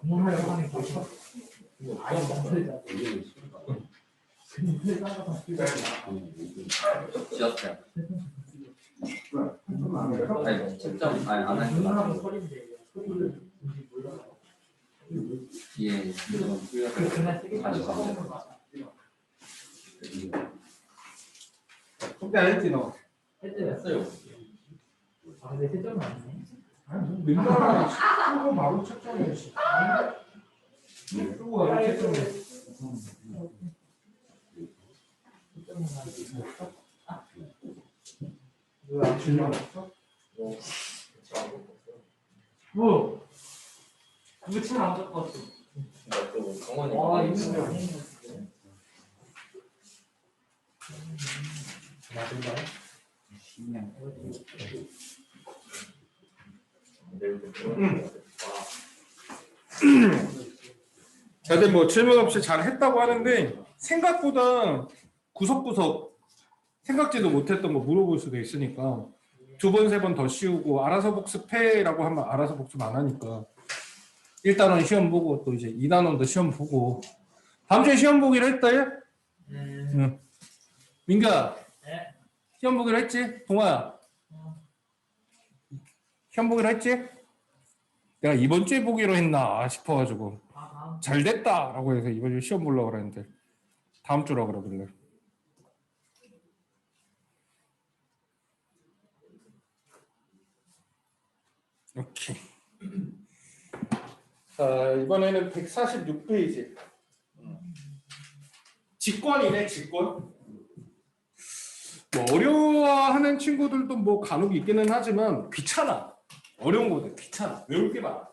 공부하려고 하는 거 아예 만들자. 지었어요. 아니, 채점 아니 안 했어. 예. 속대 안 했지 너? 했어요. 아 근데 채점은 아니네. 아니 맨날 쓰고 바로 채점해. 쓰고 바로 채점해. 뭐야? 질문 없어? 뭐? 이거 칠안 갖고 왔어. 와 이거 진짜 아닌 것 같은데. 맞은가요? 다들 뭐 질문 없이 잘 했다고 하는데 생각보다 구석구석 생각지도 못했던 거 물어볼 수도 있으니까 두 번, 세 번 더 씌우고 알아서 복습해라고 하면 알아서 복습 안 하니까 1단원 시험 보고 또 이제 2단원도 시험 보고 다음 주에 시험 보기로 했다 얘? 응. 민규야 네. 시험 보기로 했지? 동아야 시험 보기로 했지? 내가 이번 주에 보기로 했나 싶어가지고 잘 됐다 라고 해서 이번 주에 시험 보려고 그랬는데 다음 주라 그러길래 오케이. 자 이번에는 146페이지 직권이네 직권. 뭐 어려워하는 친구들도 뭐 간혹 있기는 하지만 귀찮아. 어려운 거들 귀찮아. 외울 게 많아.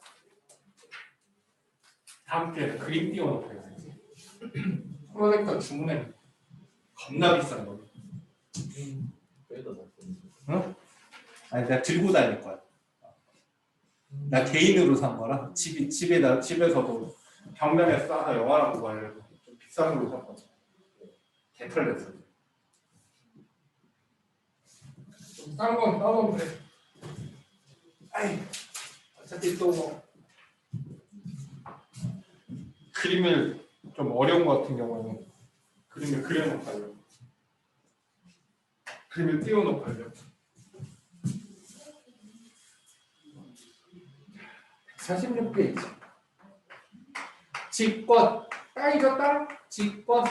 다음 주에 그림 띄워놓고 해야지. 프로젝터 주문해. 겁나 비싼 거. 응? 아니 내가 들고 다닐 거야. 나 개인으로 산 거라 집에서도 벽면에 싸서 영화랑 보고 하려고 좀 비싼 걸로 샀거든. 개털렸어. 좀 싼 건 따놓으면 돼. 아이 어차피 또 뭐 그림을 좀 어려운 거 같은 경우에는 그림을 그려놓고 하려고. 그림을 띄워놓고 하려고. 46페이지 직권 땅이죠 땅? 직권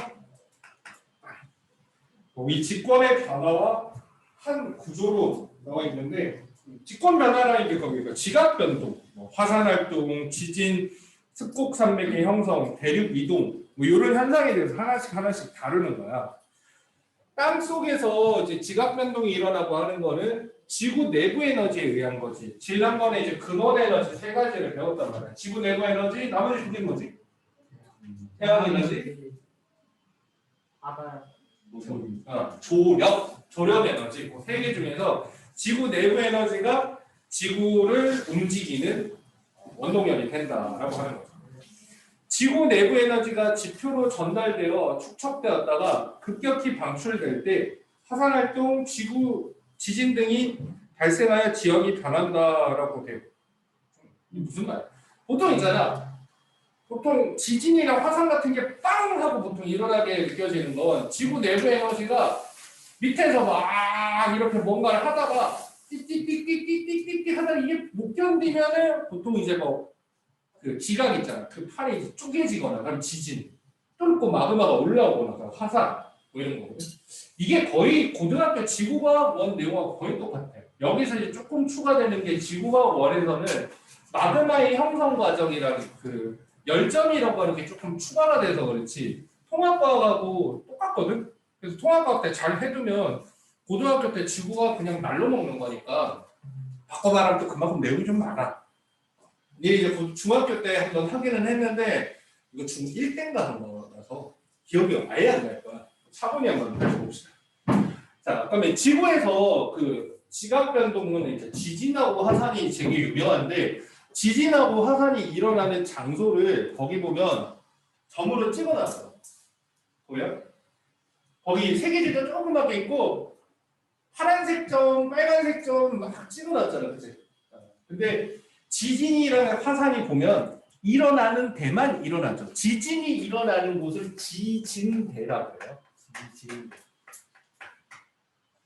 이 직권의 변화와 한 구조로 나와 있는데 직권 변화라는 게 거기가 지각 변동, 화산 활동, 지진, 습곡 산맥의 형성, 대륙 이동 뭐 이런 현상에 대해서 하나씩 다루는 거야. 땅 속에서 이제 지각 변동이 일어나고 하는 거는 지구 내부 에너지에 의한 거지. 지난번에 이제 근원 에너지 세 가지를 배웠단 말이야. 지구 내부 에너지, 나머지 두 개는 뭐지? 태양 에너지, 바다. 조력 에너지. 세 개 중에서 지구 내부 에너지가 지구를 움직이는 원동력이 된다라고 하는 거죠. 지구 내부 에너지가 지표로 전달되어 축적되었다가 급격히 방출될 때 화산 활동, 지진 등이 발생하여 지역이 변한다라고 돼요. 이게 무슨 말이야? 보통 있잖아. 보통 지진이나 화산 같은 게 빵 하고 보통 일어나게 느껴지는 건 지구 내부 에너지가 밑에서 막 이렇게 뭔가를 하다가 띠띠띠띠띠띠띠 하다가 이게 못 견디면은 보통 이제 뭐 그 지각 있잖아. 그 팔이 쪼개지거나 그럼 지진, 뚫고 마그마가 올라오거나 화산 뭐 이런 거거든. 이게 거의 고등학교 지구과학 원 내용하고 거의 똑같아요. 여기서 이제 조금 추가되는 게 지구과학 원에서는 마그마의 형성 과정이라는 그 열점이라고 하는 게 조금 추가가 돼서 그렇지 통합과학하고 똑같거든. 그래서 통합과학 때 잘 해두면 고등학교 때 지구과학 그냥 날로 먹는 거니까 바꿔 말하면 또 그만큼 내용이 좀 많아. 이제 중학교 때 한번 하기는 했는데 이거 중1 때인가 한 거라서 기억이 아예 안 날 거야. 차분히 한번 해봅시다. 자, 그러면 지구에서 그 지각 변동은 이제 지진하고 화산이 되게 유명한데 지진하고 화산이 일어나는 장소를 거기 보면 점으로 찍어놨어. 보여? 거기 세계지도 조그맣게 있고 파란색 점, 빨간색 점 막 찍어놨잖아, 그치? 근데 지진이라는 화산이 보면 일어나는 데만 일어나죠. 지진이 일어나는 곳을 지진대라고 해요. 지진대.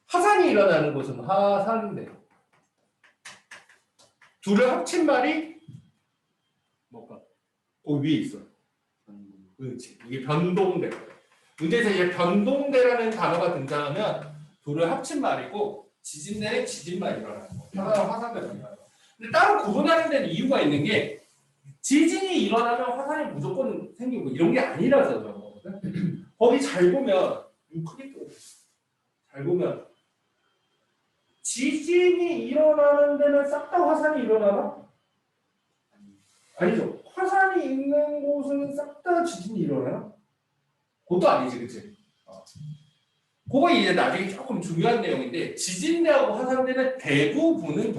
화산이 일어나는 곳은 화산대. 둘을 합친 말이 뭘까? 위에 있어. 그렇지. 이게 변동대. 문제에서 이제 변동대라는 단어가 등장하면 둘을 합친 말이고 지진대는 지진만 일어나는 거. 화산은 화산대만 일어나는 거. 근데 따로 구분하는 데는 이유가 있는 게 지진이 일어나면 화산이 무조건 생기고 이런 게 아니라서 그런 거거든. 거기 잘 보면 크게 또 잘 보면 지진이 일어나는 데는 싹 다 화산이 일어나나? 아니죠. 화산이 있는 곳은 싹 다 지진이 일어나나? 그것도 아니지, 그치? 그거 이제 나중에 조금 중요한 내용인데 지진대하고 화산대는 대부분은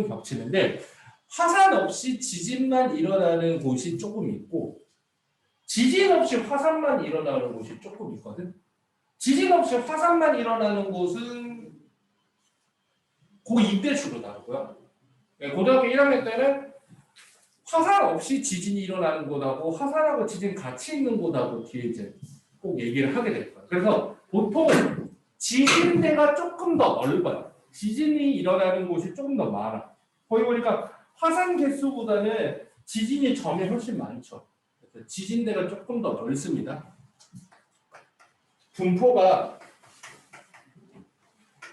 겹치는데 화산 없이 지진만 일어나는 곳이 조금 있고 지진 없이 화산만 일어나는 곳이 조금 있거든. 지진 없이 화산만 일어나는 곳은 이때 주로 다루고요. 고등학교 1학년 때는 화산 없이 지진이 일어나는 곳하고 화산하고 지진 같이 있는 곳하고 뒤에 이제 꼭 얘기를 하게 될 거예요. 그래서 보통 지진대가 조금 더 넓어요. 지진이 일어나는 곳이 조금 더 많아. 거기 보니까 화산 개수보다는 지진이 점이 훨씬 많죠. 그래서 지진대가 조금 더 넓습니다. 분포가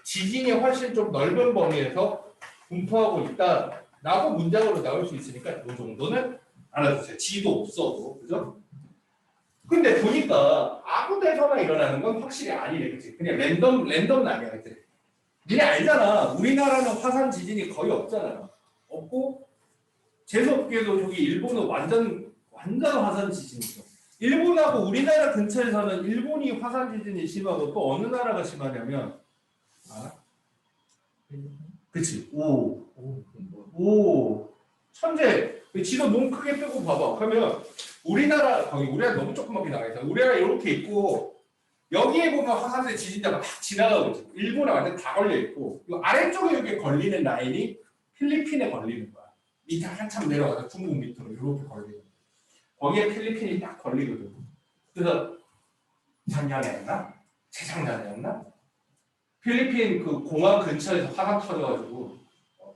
지진이 훨씬 좀 넓은 범위에서 분포하고 있다라고 문장으로 나올 수 있으니까 이 정도는 알아두세요. 지도 없어도, 그죠? 근데 보니까 아무 데서나 일어나는 건 확실히 아니래, 그치? 그냥 랜덤은 아니야, 그치? 니네 알잖아. 우리나라는 화산 지진이 거의 없잖아요. 없고 재수없게도 저기 일본은 완전 화산 지진이죠. 일본하고 우리나라 근처에서는 일본이 화산 지진이 심하고 또 어느 나라가 심하냐면 알아? 그치? 오 천재. 지도 너무 크게 뜨고 봐봐. 그러면 우리나라 너무 조그맣게 나와 있어. 우리나라 이렇게 있고 여기에 보면 화산재 지진대가 막 지나가고 있어. 일본에 완전 다 걸려 있고 이 아래쪽에 이렇게 걸리는 라인이 필리핀에 걸리는 거야. 밑에 한참 내려가서 중국 밑으로 이렇게 걸리는 거야. 거기에 필리핀이 딱 걸리거든. 그래서 작년이었나? 재작년이었나? 필리핀 그 공항 근처에서 화산 터져가지고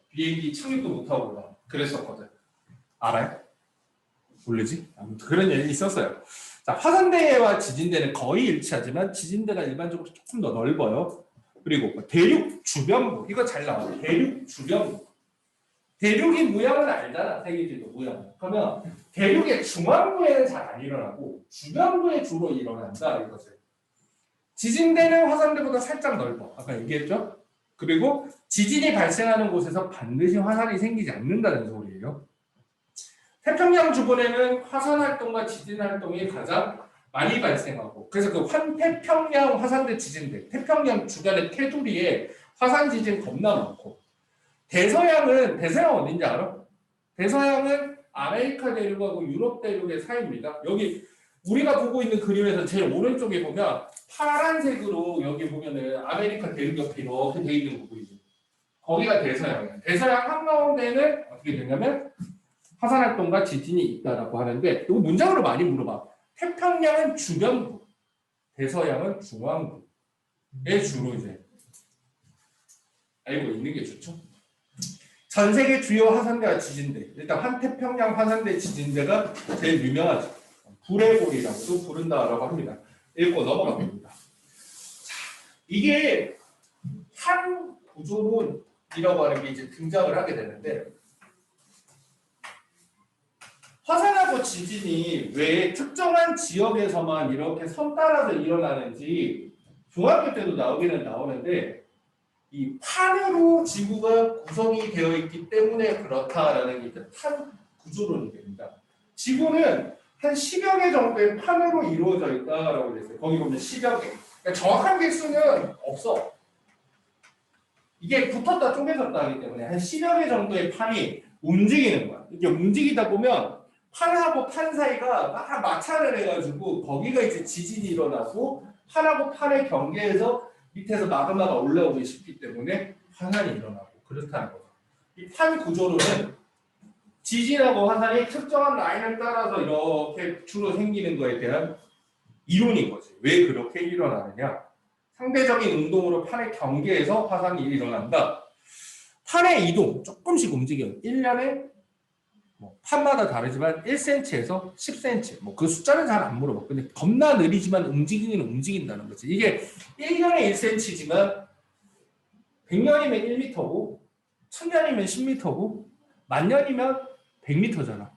비행기 착륙도 못하고 막 그랬었거든. 알아요? 모르지? 아무튼 그런 일이 있었어요. 자, 화산대와 지진대는 거의 일치하지만 지진대가 일반적으로 조금 더 넓어요. 그리고 대륙 주변부 이거 잘 나와요. 대륙 주변부. 대륙의 모양은 알잖아. 세계지도 모양. 그러면 대륙의 중앙부에는 잘 안 일어나고 주변부에 주로 일어난다 이것을. 지진대는 화산대보다 살짝 넓어. 아까 얘기했죠? 그리고 지진이 발생하는 곳에서 반드시 화산이 생기지 않는다는 소리예요. 태평양 주변에는 화산 활동과 지진 활동이 가장 많이 발생하고 그래서 그 태평양 화산대 지진대 태평양 주변의 테두리에 화산 지진 겁나 많고 대서양 어딘지 알아? 대서양은 아메리카 대륙하고 유럽 대륙의 사이입니다. 여기 우리가 보고 있는 그림에서 제일 오른쪽에 보면 파란색으로 여기 보면은 아메리카 대륙 옆에 이렇게 돼 있는 거 보이죠? 거기가 대서양이에요. 대서양 한가운데는 어떻게 되냐면 화산 활동과 지진이 있다라고 하는데 이거 문장으로 많이 물어봐. 태평양은 주변부, 대서양은 중앙부에 주로 이제 알고 있는 게 좋죠. 전 세계 주요 화산대와 지진대. 일단 환태평양 화산대 지진대가 제일 유명하죠. 불의 골이라고도 부른다라고 합니다. 읽고 넘어가 봅니다. 자, 이게 한 구조론이라고 하는 게 이제 등장을 하게 되는데 화산하고 지진이 왜 특정한 지역에서만 이렇게 선 따라서 일어나는지 중학교 때도 나오기는 나오는데 이 판으로 지구가 구성이 되어 있기 때문에 그렇다라는 게 판 구조론이 됩니다. 지구는 한 10여 개 정도의 판으로 이루어져 있다라고 그랬어요. 거기 보면 10여 개. 그러니까 정확한 개수는 없어. 이게 붙었다 쪼개졌다 하기 때문에 한 10여 개 정도의 판이 움직이는 거야. 이게 움직이다 보면 판하고 판 사이가 막 마찰을 해가지고 거기가 이제 지진이 일어나고 판하고 판의 경계에서 밑에서 마그마가 올라오기 쉽기 때문에 화산이 일어나고 그렇다는 거죠. 이 판 구조로는 지진하고 화산이 특정한 라인을 따라서 이렇게 주로 생기는 거에 대한 이론인 거지. 왜 그렇게 일어나느냐? 상대적인 운동으로 판의 경계에서 화산이 일어난다. 판의 이동 조금씩 움직여요. 1년에 뭐 판마다 다르지만 1cm에서 10cm. 뭐 그 숫자는 잘 안 물어봐. 근데 겁나 느리지만 움직이기는 움직인다는 거지. 이게 1년에 1cm지만 100년이면 1m고 1000년이면 10m고 만년이면 100m잖아.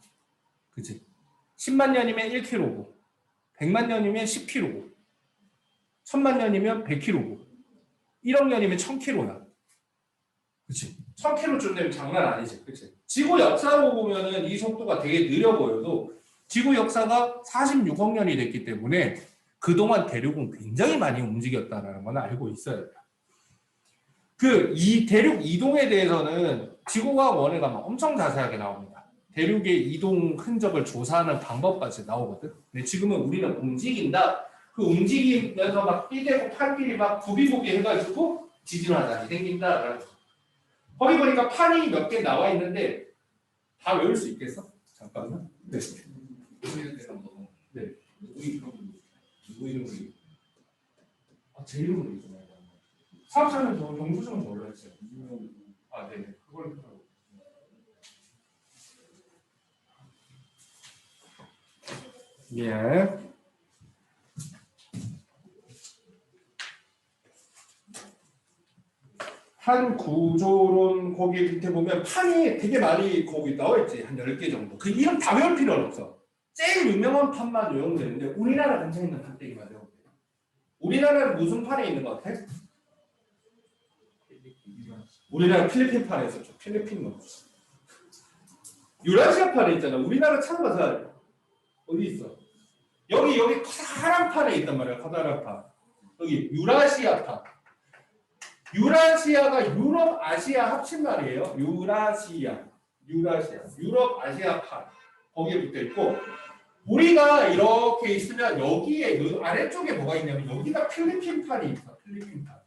그치? 10만 년이면 1km고 100만 년이면 10km고 1000만 년이면 100km고 1억 년이면 1000km야. 그치? 1000km쯤 되면 장난 아니지. 그치? 지구 역사로 보면은 이 속도가 되게 느려 보여도 지구 역사가 46억 년이 됐기 때문에 그동안 대륙은 굉장히 많이 움직였다는 건 알고 있어야 돼요. 이 대륙 이동에 대해서는 지구과학 원에 가면 엄청 자세하게 나옵니다. 대륙의 이동 흔적을 조사하는 방법까지 나오거든. 근데 지금은 우리는 움직인다. 그 움직이면서 막 삐대고 판끼리 막 구비구비 해가지고 지진 화산이 생긴다. 거기 보니까 판이 몇 개 나와 있는데 다 외울 수 있겠어? 잠깐만. 네. 네. 누구 이름이? 제 이름으로 있구나. 사업자는 저 경수증은 몰랐어요. 아, 네. 그걸 예. 판 구조론 거기 밑에 보면 판이 되게 많이 거기 나와 있지. 한 10개 정도. 그 이름 다 외울 필요는 없어. 제일 유명한 판만 외우면 되는데 우리나라 근처에 있는 판때기만 외우면 돼요. 우리나라는 무슨 판에 있는 것 같아? 우리나라 필리핀 판에 있었죠. 필리핀 없어. 유라시아 판에 있잖아. 우리나라 찾아봐서 어디 있어? 여기 커다란 판에 있단 말이야. 커다란 판. 여기 유라시아 판. 유라시아가 유럽 아시아 합친 말이에요. 유라시아, 유럽 아시아 판 거기에 붙어 있고 우리가 이렇게 있으면 여기에 아래쪽에 뭐가 있냐면 여기가 필리핀 판이 있어. 필리핀 판.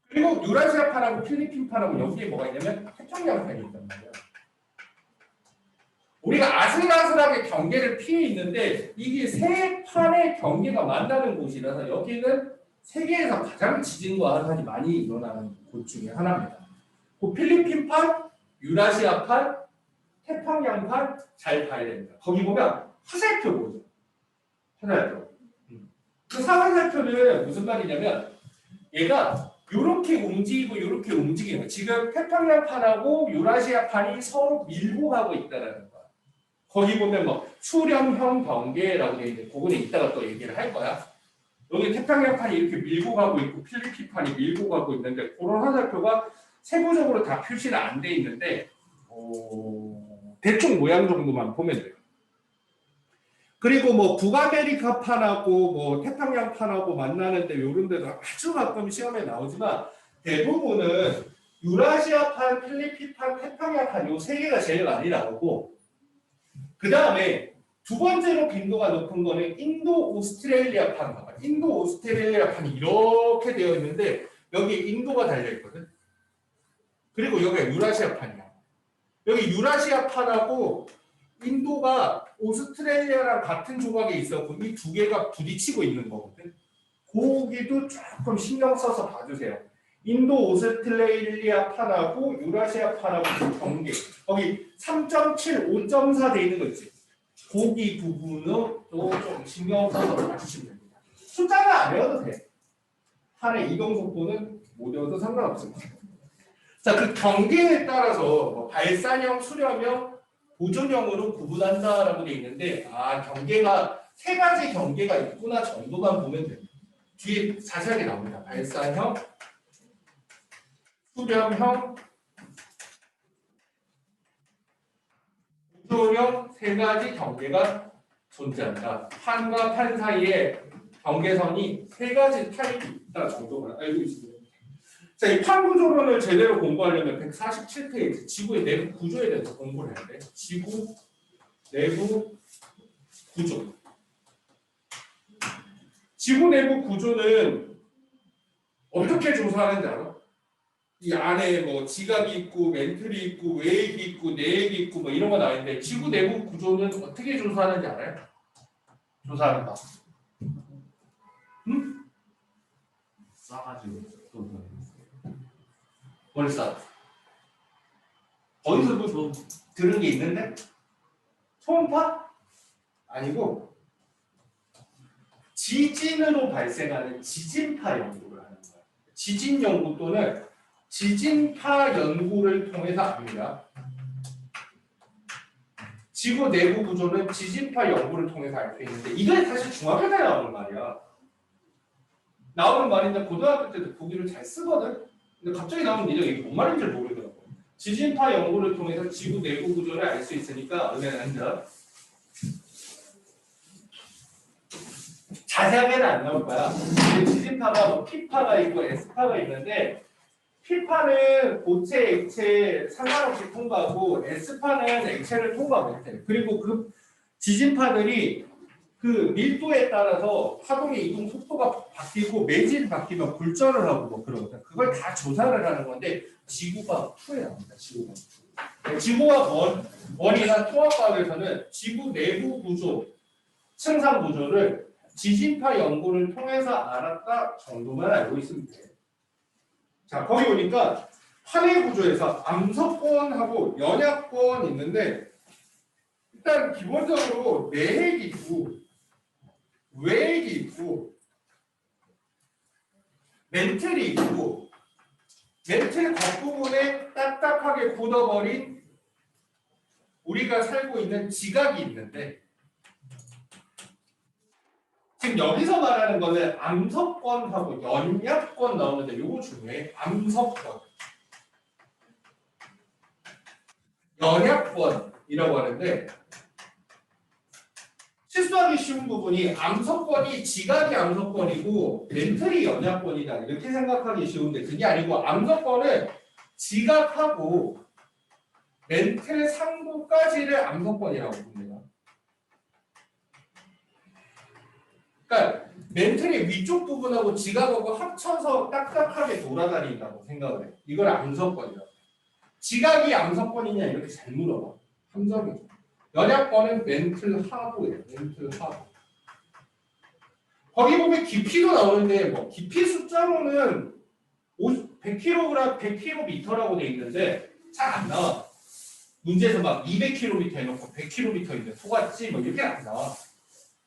그리고 유라시아 판하고 필리핀 판하고 여기에 뭐가 있냐면 태평양 판이 있단 말이야. 우리가 아슬아슬하게 경계를 피해 있는데 이게 세 판의 경계가 만나는 곳이라서 여기는 세계에서 가장 지진과 화산이 많이 일어나는 곳 중에 하나입니다. 그 필리핀판, 유라시아판, 태평양판 잘 봐야 됩니다. 거기 보면 화살표 보죠. 화살표. 그 화살표는 무슨 말이냐면 얘가 이렇게 움직이고 이렇게 움직이는 거예요. 지금 태평양판하고 유라시아판이 서로 밀고 가고 있다는 거야. 거기 보면 뭐 수렴형 경계라고 되어 있는데 그거는 이따가 또 얘기를 할 거야. 여기 태평양판이 이렇게 밀고 가고 있고 필리핀판이 밀고 가고 있는데 그런 화살표가 세부적으로 다 표시는 안 돼 있는데 대충 모양 정도만 보면 돼요. 그리고 뭐 북아메리카판하고 뭐 태평양판하고 만나는데 이런 데도 아주 가끔 시험에 나오지만 대부분은 유라시아판, 필리핀판, 태평양판 요 세 개가 제일 많이 나오고 그 다음에 두 번째로 빈도가 높은 거는 인도 오스트레일리아판 봐봐. 인도 오스트레일리아판이 이렇게 되어 있는데 여기 인도가 달려 있거든. 그리고 여기가 유라시아판이야. 여기 유라시아판하고 인도가 오스트레일리아랑 같은 조각에 있었고 이 두 개가 부딪히고 있는 거거든. 거기도 조금 신경 써서 봐주세요. 인도 오스트레일리아판하고 유라시아판하고 경계. 거기 3.7, 5.4 돼 있는 거 있지. 거기 부분도 좀 신경 써서 봐주시면 됩니다. 숫자는 안 외워도 돼. 판의 이동 속도는 못 외워도 상관없습니다. 자, 그 경계에 따라서 뭐 발산형, 수렴형, 보존형으로 구분한다라고 돼 있는데 경계가 세 가지 경계가 있구나 정도만 보면 됩니다. 뒤에 자세하게 나옵니다. 발산형, 수렴형, 보존형 세 가지 경계가 존재한다. 판과 판 사이에 경계선이 세 가지 타입이 있다 정도만 알고 있습니다. 자, 이 판 구조론을 제대로 공부하려면 147페이지 지구의 내부 구조에 대해서 공부를 해야 돼. 지구 내부 구조. 지구 내부 구조는 어떻게 조사하는지 알아? 이 안에 뭐 지각이 있고 멘틀이 있고 외액이 있고 내액이 있고 뭐 이런 거 나와 있는데 지구 내부 구조는 어떻게 조사하는지 알아요? 조사하는 거. 응? 싸가지고 또 뭘 싸? 어디서 뭐 들은 게 있는데? 초음파? 아니고 지진으로 발생하는 지진파 연구를 하는 거예요. 지진 연구 또는 지진파 연구를 통해서 압니다. 지구 내부 구조는 지진파 연구를 통해서 알 수 있는데 이게 사실 중학교 때 나오는 말이야. 나오는 말인데 고등학교 때도 보기를 잘 쓰거든. 근데 갑자기 나오면 니가 이게 뭔 말인지 모르더라고. 지진파 연구를 통해서 지구 내부 구조를 알 수 있으니까 은혜는 앉아. 자세하게는 안 나올 거야. 지진파가 뭐 P파가 있고 S파가 있는데 P파는 고체, 액체 상관없이 통과하고 S파는 액체를 통과 못해. 그리고 그 지진파들이 그 밀도에 따라서 파동의 이동 속도가 바뀌고 매질이 바뀌면 굴절을 하고 뭐 그러거든. 그걸 다 조사를 하는 건데 지구과학 2에 나옵니다. 지구과학 2. 지구과학 1이나 통합과학에서는 지구 내부 구조, 층상 구조를 지진파 연구를 통해서 알았다 정도만 알고 있습니다. 자, 거기 보니까 판의 구조에서 암석권하고 연약권 있는데 일단 기본적으로 내핵이 있고 외핵이 있고 멘틀이 있고 멘틀 겉부분에 딱딱하게 굳어버린 우리가 살고 있는 지각이 있는데 지금 여기서 말하는 거는 암석권하고 연약권 나오는데 요거 중요해. 암석권. 연약권이라고 하는데 실수하기 쉬운 부분이 암석권이 지각이 암석권이고 멘틀이 연약권이다 이렇게 생각하기 쉬운데 그게 아니고 암석권은 지각하고 멘틀 상부까지를 암석권이라고 봅니다. 그러니까 멘틀의 위쪽 부분하고 지각하고 합쳐서 딱딱하게 돌아다닌다고 생각을 해. 이걸 암석권이라고. 지각이 암석권이냐 이렇게 잘 물어봐. 함정이죠. 연약권은 멘틀 하부예요. 멘틀 하부. 거기 보면 깊이도 나오는데 뭐 깊이 숫자로는 100kg, 100km라고 돼 있는데 잘 안 나와. 문제에서 막 200km 해놓고 100km인데 속았지 뭐 이렇게 안 나와.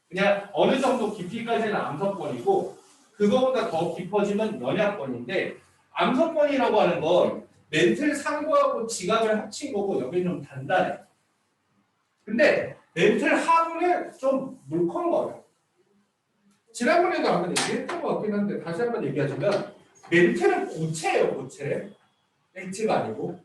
그냥 어느 정도 깊이까지는 암석권이고 그거보다 더 깊어지면 연약권인데 암석권이라고 하는 건 멘틀 상부하고 지각을 합친 거고 여기는 좀 단단해. 근데 멘틀 하부는 좀 물컹거려. 지난번에도 한번 얘기했던 것 같긴 한데 다시 한번 얘기하자면 멘틀은 고체예요. 고체. 액체가 아니고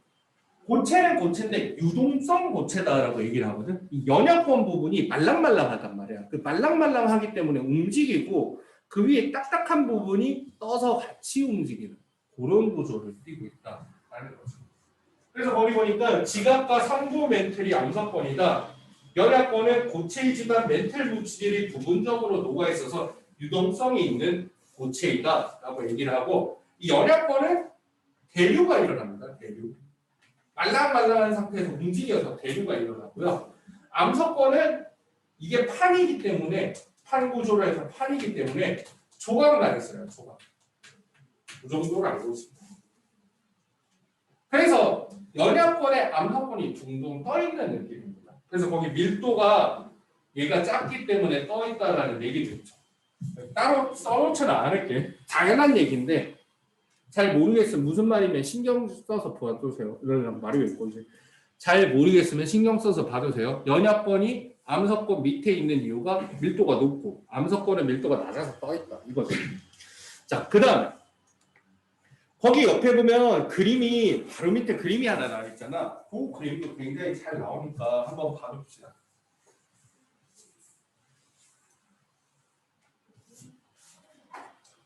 고체는 고체인데 유동성 고체다라고 얘기를 하거든. 이 연약권 부분이 말랑말랑하단 말이야. 그 말랑말랑하기 때문에 움직이고 그 위에 딱딱한 부분이 떠서 같이 움직이는 그런 구조를 띠고 있다라는 거죠. 그래서 거기 보니까 지각과 상부 멘틀이 암석권이다. 연약권은 고체이지만 멘틀 물질이 부분적으로 녹아 있어서 유동성이 있는 고체이다라고 얘기를 하고 이 연약권은 대류가 일어납니다. 대류. 말랑말랑한 상태에서 움직여서 대류가 일어나고요. 암석권은 이게 판이기 때문에 판 구조로 해서 판이기 때문에 조각 나 있어요. 조각. 그 정도로 알고 있습니다. 그래서 연약권에 암석권이 둥둥 떠 있는 느낌입니다. 그래서 거기 밀도가 얘가 작기 때문에 떠 있다라는 얘기도 있죠. 따로 써놓지는 않을게. 당연한 얘기인데 잘 모르겠으면 무슨 말이면 신경 써서 봐두세요. 이런 말이 왜 있건지. 잘 모르겠으면 신경 써서 봐두세요. 연약권이 암석권 밑에 있는 이유가 밀도가 높고 암석권은 밀도가 낮아서 떠 있다. 이거죠. 자, 그다음에 거기 옆에 보면 그림이 바로 밑에 그림이 하나 나와 있잖아. 그 그림도 굉장히 잘 나오니까 한번 봐봅시다.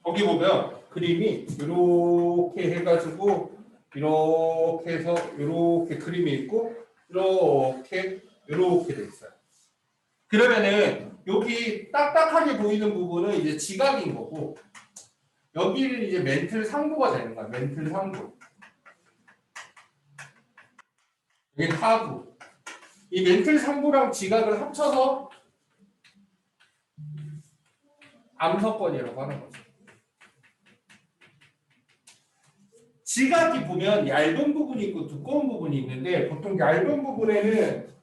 거기 보면 그림이 이렇게 해가지고 이렇게 해서 이렇게 그림이 있고 이렇게 돼 있어요. 그러면은 여기 딱딱하게 보이는 부분은 이제 지각인 거고 여기는 이제 멘틀 상부가 되는 거야. 멘틀 상부. 여기 하부. 이 멘틀 상부랑 지각을 합쳐서 암석권이라고 하는 거죠. 지각이 보면 얇은 부분이 있고 두꺼운 부분이 있는데 보통 얇은 부분에는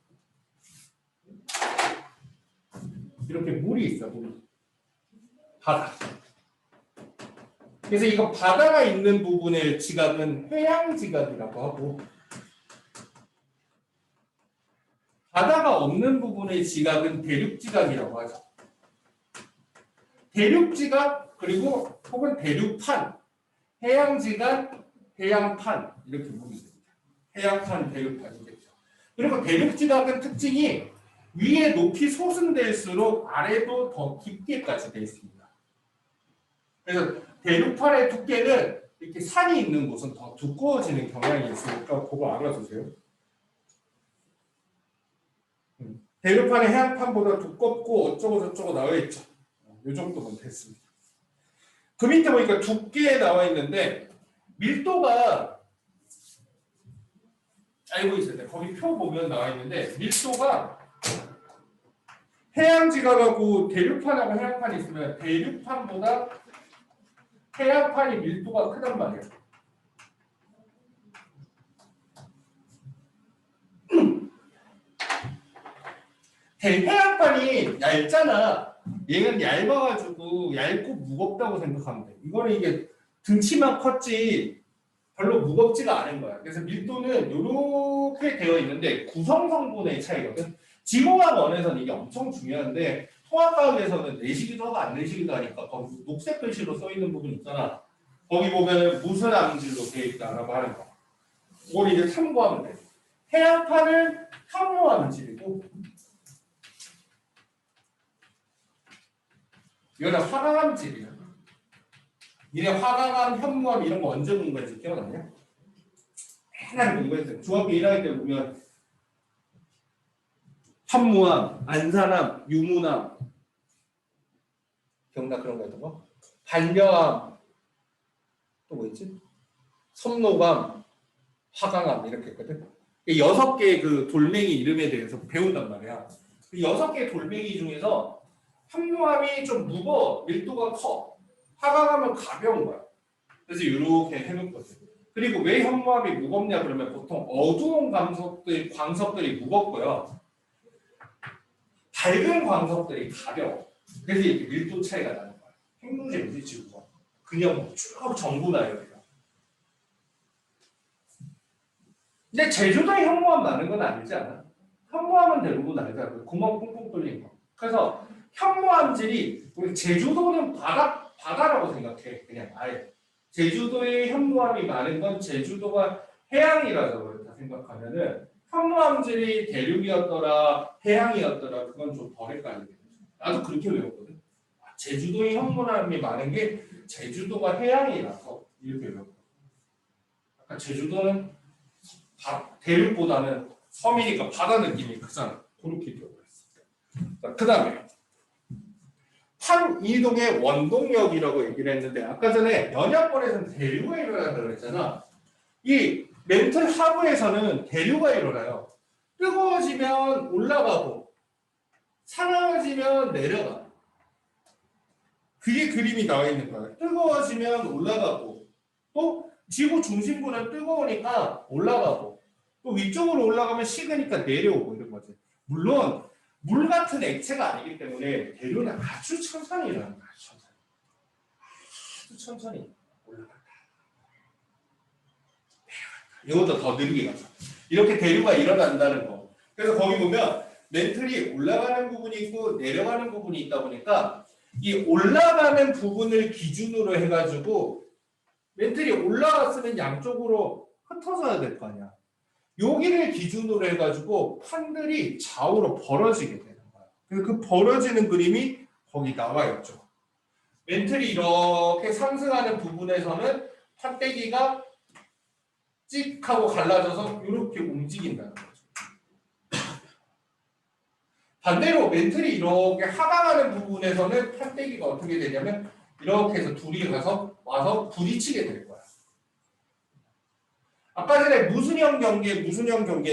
이렇게 물이 있어, 물이. 바다. 그래서 이거 바다가 있는 부분의 지각은 해양 지각이라고 하고 바다가 없는 부분의 지각은 대륙 지각이라고 하죠. 대륙 지각 그리고 혹은 대륙판, 해양 지각, 해양판 이렇게 보입니다. 해양판, 대륙판이겠죠. 그리고 대륙 지각은 특징이 위에 높이 솟은될수록 아래도 더 깊게까지 되어 있습니다. 그래서 대륙판의 두께는 이렇게 산이 있는 곳은 더 두꺼워지는 경향이 있으니까 그거 알아두세요. 대륙판의 해안판보다 두껍고 어쩌고 저쩌고 나와 있죠. 이 정도면 됐습니다. 그 밑에 보니까 두께에 나와 있는데 밀도가 알고 있어야 돼. 거기 표 보면 나와 있는데 밀도가 해양 지각하고 대륙판하고 해양판이 있으면 대륙판보다 해양판이 밀도가 크단 말이에요. 해양판이 얇잖아. 얘는 얇아가지고 얇고 무겁다고 생각하면 돼. 이거는 이게 등치만 컸지 별로 무겁지가 않은 거야. 그래서 밀도는 이렇게 되어 있는데 구성 성분의 차이거든. 지구과학 원에서는 이게 엄청 중요한데 통합과학에서는 내시기도 하고 안 내시기도 하니까 거기 녹색 글씨로 써 있는 부분 있잖아. 거기 보면 무슨 암질로 되어 있다라고 하는 거. 그걸 이제 참고하면 돼. 해양판은 현무 암질이고 이거는 화강암질이야. 니네 화강암, 현무암 이런 거 언제 공부했지? 기억나냐? 맨날 공부했어요. 중학교 1학년 때 보면 현무암, 안산암, 유문암 기억나 그런 거 했던 거? 반려암 또 뭐 있지? 섬노감, 화강암 이렇게 했거든. 6개의 그 돌멩이 이름에 대해서 배운단 말이야. 그 6개의 돌멩이 중에서 현무암이 좀 무거워, 밀도가 커. 화강암은 가벼운 거야. 그래서 이렇게 해놓거든. 그리고 왜 현무암이 무겁냐 그러면 보통 어두운 광석들이 무겁고요. 밝은 광석들이 가벼워. 그래서 이렇게 밀도 차이가 나는 거야. 핵문제지 지구가. 그냥 쭉 전구나요. 여기가. 근데 제주도에 현무암 나는 건 아니지 않아? 현무암은 대부분 알잖아. 구멍 punkpunk 뚫린 거. 그래서 현무암질이 우리 제주도는 바다라고 생각해. 그냥 아예. 제주도에 현무암이 많은 건 제주도가 해양이라서 그렇다 생각하면은 현무암질이 대륙이었더라 해양이었더라 그건 좀 더 헷갈리게. 나도 그렇게 외웠거든. 제주도에 현무암이 많은 게 제주도가 해양이라서 이렇게 외웠거든. 약간 제주도는 대륙보다는 섬이니까 바다 느낌이 크잖아. 그렇게 되어버렸어. 그 다음에 판이동의 원동력이라고 얘기를 했는데 아까 전에 연약권에서는 대류가 일어난다고 그랬잖아. 이 멘틀 하부에서는 대류가 일어나요. 뜨거워지면 올라가고 차가워지면 내려가. 그게 그림이 나와 있는 거야. 뜨거워지면 올라가고 또 지구 중심부는 뜨거우니까 올라가고 또 위쪽으로 올라가면 식으니까 내려오고 이런 거지. 물론 물 같은 액체가 아니기 때문에 대류는 아주 천천히 일어나는 거야. 아주 천천히 올라간다. 이것도 더 느리게 가자. 이렇게 대류가 일어난다는 거. 그래서 거기 보면 멘틀이 올라가는 부분이 있고 내려가는 부분이 있다 보니까 이 올라가는 부분을 기준으로 해가지고 멘틀이 올라갔으면 양쪽으로 흩어져야 될 거 아니야. 여기를 기준으로 해가지고 판들이 좌우로 벌어지게 되는 거야. 그래서 그 벌어지는 그림이 거기 나와 있죠. 멘틀이 이렇게 상승하는 부분에서는 판때기가 찍 하고 갈라져서 이렇게 움직인다는 거죠. 반대로 멘틀이 이렇게 하강하는 부분에서는 판때기가 어떻게 되냐면 이렇게 해서 둘이 와서 부딪히게 될 거야. 아까 전에 무순형 경계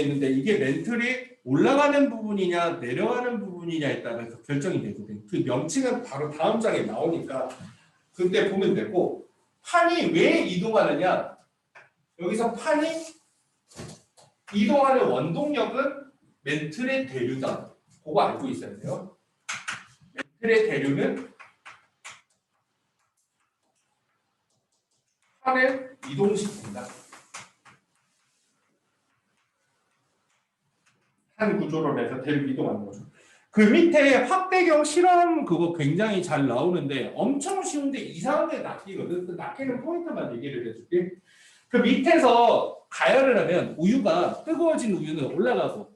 했는데 이게 멘틀이 올라가는 부분이냐 내려가는 부분이냐에 따라서 결정이 되거든. 그 명칭은 바로 다음 장에 나오니까 그때 보면 되고 판이 왜 이동하느냐? 여기서 판이 이동하는 원동력은 멘틀의 대류다. 그거 알고 있어야 돼요. 멘틀의 대류는 판을 이동시킨다. 한 구조로 해서 대륙 이동하는 거죠. 그 밑에 확대경 실험 그거 굉장히 잘 나오는데 엄청 쉬운데 이상하게 낚이거든. 그 낚이는 포인트만 얘기를 해줄게. 그 밑에서 가열을 하면 우유가 뜨거워진 우유는 올라가서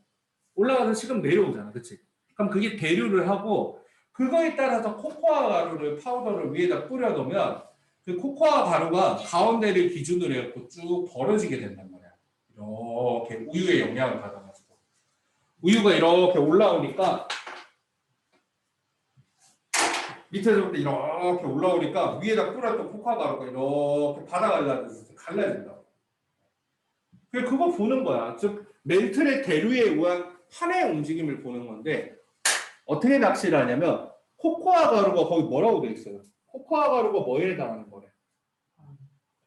지금 내려오잖아, 그렇지? 그럼 그게 대류를 하고 그거에 따라서 코코아 가루를 파우더를 위에다 뿌려놓으면 그 코코아 가루가 가운데를 기준으로 해갖고 쭉 벌어지게 된단 말이야. 이렇게 우유의 영향을 받아가지고 우유가 이렇게 올라오니까 밑에서부터 이렇게 올라오니까 위에다 뿌렸던 코코아 가루가 이렇게 바다 갈라진다. 그래서 그거 보는 거야. 즉 멘틀의 대류에 의한 판의 움직임을 보는 건데 어떻게 낚시를 하냐면 코코아 가루가 거기 뭐라고 돼 있어요? 코코아 가루가 뭐에 해당하는 거래?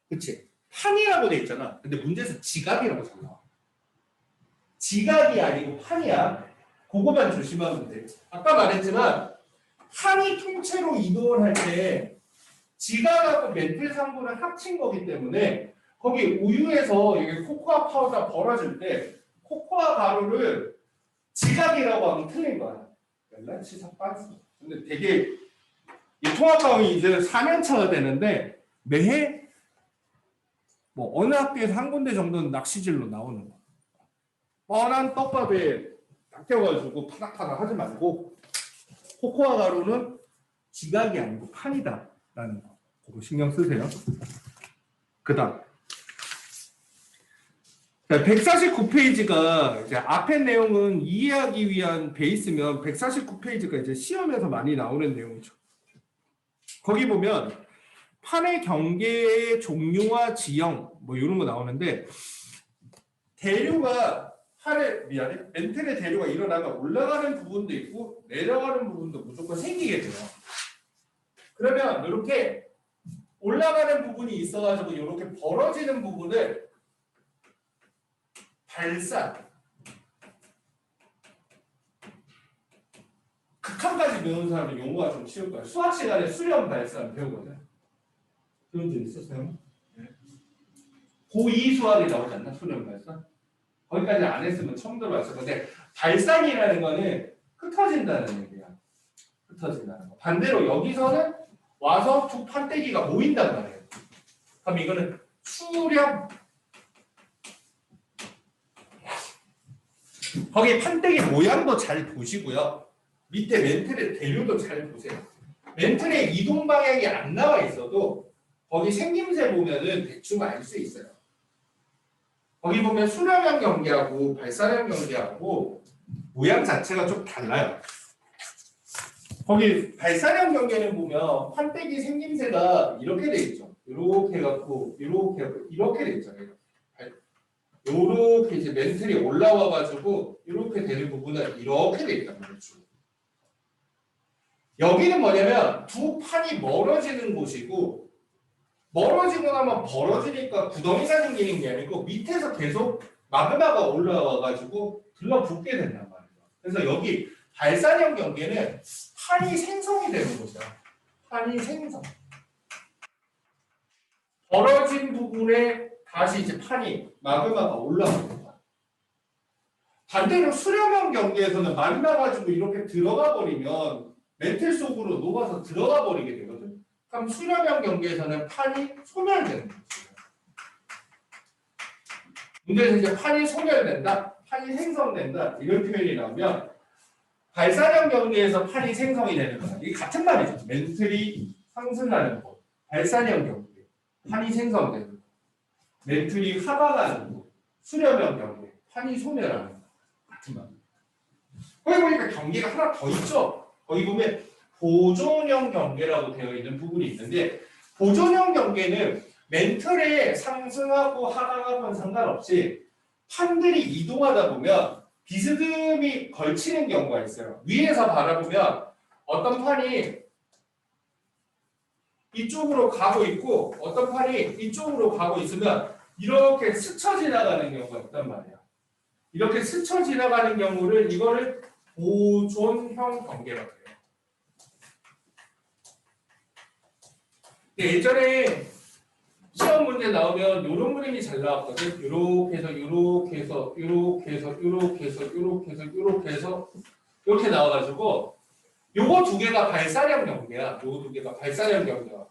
그치? 판이라고 돼 있잖아. 근데 문제에서 지각이라고 잘 나와. 지각이 아니고 판이야. 그거만 조심하면 돼. 아까 말했지만 판이 통째로 이동을 할 때 지각하고 멘틀 상부를 합친 거기 때문에 거기 우유에서 여기 코코아 파우더 벌어질 때 코코아 가루를 지각이라고 하면 틀린 거야. 연락치사 빠졌어. 근데 되게 이 통합과학이 이제 4년 차가 되는데 매해 뭐 어느 학교에서 한 군데 정도는 낚시질로 나오는 거. 뻔한 떡밥에 낚여가지고 파닥파닥 하지 말고 코코아 가루는 지각이 아니고 판이다라는 거. 그거 신경 쓰세요. 그다음 149페이지가 이제 앞에 내용은 이해하기 위한 베이스면 149페이지가 이제 시험에서 많이 나오는 내용이죠. 거기 보면 판의 경계의 종류와 지형 뭐 이런 거 나오는데 대류가 멘틀의 대류가 일어나면 올라가는 부분도 있고 내려가는 부분도 무조건 생기게 돼요. 그러면 이렇게 올라가는 부분이 있어가지고 이렇게 벌어지는 부분을 발산 극한까지 배우는 사람은 용어가 좀 쉬울 거예요. 수학 시간에 수렴 발산 배우거든. 그런 적 있었어요? 네. 고2 수학이 나오지 않나? 수렴 발산? 거기까지 안 했으면 처음 들어봤을 건데 발산이라는 거는 흩어진다는 얘기야. 흩어진다는 거. 반대로 여기서는 와서 두 판때기가 모인단 말이에요. 그럼 이거는 수렴. 거기 판때기 모양도 잘 보시고요. 밑에 멘틀의 대류도 잘 보세요. 멘틀의 이동 방향이 안 나와 있어도 거기 생김새 보면은 대충 알 수 있어요. 거기 보면 수렴형 경계하고 발산형 경계하고 모양 자체가 좀 달라요. 거기 발산형 경계는 보면 판때기 생김새가 이렇게 돼 있죠. 이렇게 해갖고 이렇게 돼 있잖아요. 이렇게 이제 멘틀이 올라와가지고 이렇게 되는 부분은 이렇게 돼 있단 말이죠. 여기는 뭐냐면 두 판이 멀어지는 곳이고 멀어지고 나면 벌어지니까 구덩이가 생기는 게 아니고 밑에서 계속 마그마가 올라와가지고 들러붙게 된단 말이에요. 그래서 여기 발산형 경계는 판이 생성이 되는 곳이야. 판이 생성. 벌어진 부분에 다시 이제 판이 마그마가 올라오는 거야. 반대로 수렴형 경계에서는 만나가지고 이렇게 들어가 버리면 멘틀 속으로 녹아서 들어가 버리게 되거든. 그럼 수렴형 경계에서는 판이 소멸되는 거지. 문제에서 이제 판이 소멸된다, 판이 생성된다 이런 표현이 나오면 발산형 경계에서 판이 생성이 되는 거야. 이게 같은 말이죠. 멘틀이 상승하는 거, 발산형 경계, 판이 생성되는 거. 멘틀이 하강하는 거, 수렴형 경계, 판이 소멸하는 거. 같은 말. 거기 보니까 경계가 하나 더 있죠. 거기 보면 보존형 경계라고 되어 있는 부분이 있는데 보존형 경계는 맨틀에 상승하고 하강하고는 상관없이 판들이 이동하다 보면 비스듬히 걸치는 경우가 있어요. 위에서 바라보면 어떤 판이 이쪽으로 가고 있고 어떤 판이 이쪽으로 가고 있으면 이렇게 스쳐 지나가는 경우가 있단 말이에요. 이렇게 스쳐 지나가는 경우를 이거를 보존형 경계라고 해요. 예전에 시험 문제 나오면 이런 그림이 잘 나왔거든. 이렇게 해서 이렇게 해서 이렇게 해서 이렇게 해서 이렇게 해서 이렇게 해서 이렇게 나와가지고 요거 두 개가 발사형 경계야. 요거 두 개가 발사형 경계야.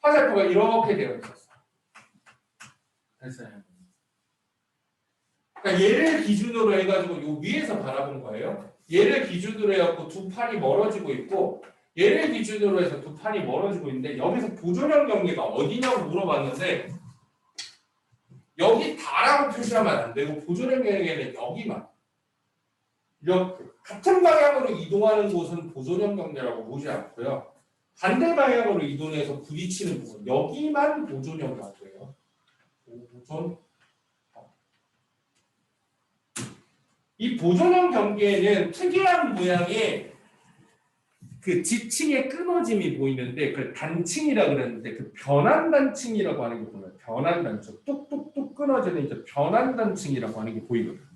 화살표가 이렇게 되어 있었어. 발사형. 그러니까 얘를 기준으로 해가지고 요 위에서 바라본 거예요. 얘를 기준으로 해갖고 두 판이 멀어지고 있고 얘를 기준으로 해서 두 판이 멀어지고 있는데 여기서 보존형 경계가 어디냐고 물어봤는데 여기 다라고 표시하면 안 되고 보존형 경계는 여기만 이렇게 같은 방향으로 이동하는 곳은 보존형 경계라고 보지 않고요. 반대 방향으로 이동해서 부딪히는 부분 여기만 보존형 경계예요. 보존. 이 보존형 경계에는 특이한 모양의 그 지층의 끊어짐이 보이는데 그걸 단층이라고 그랬는데 그 변환단층이라고 하는 게 보여요. 변환단층 뚝뚝뚝 끊어지는 이제 변환단층이라고 하는 게 보이거든요.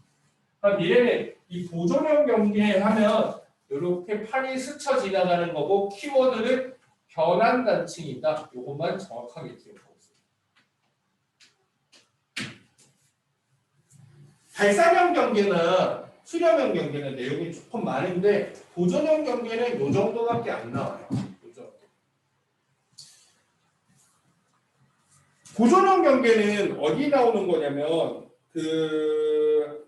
그럼 얘는 이 보존형 경계 하면 이렇게 판이 스쳐 지나가는 거고 키워드는 변환단층이다. 이것만 정확하게 기억하고 있습니다. 발사형 경계나 수렴형 경계는 내용이 조금 많은데 보존형 경계는 이 정도밖에 안 나와요. 보존형 경계는 어디 나오는 거냐면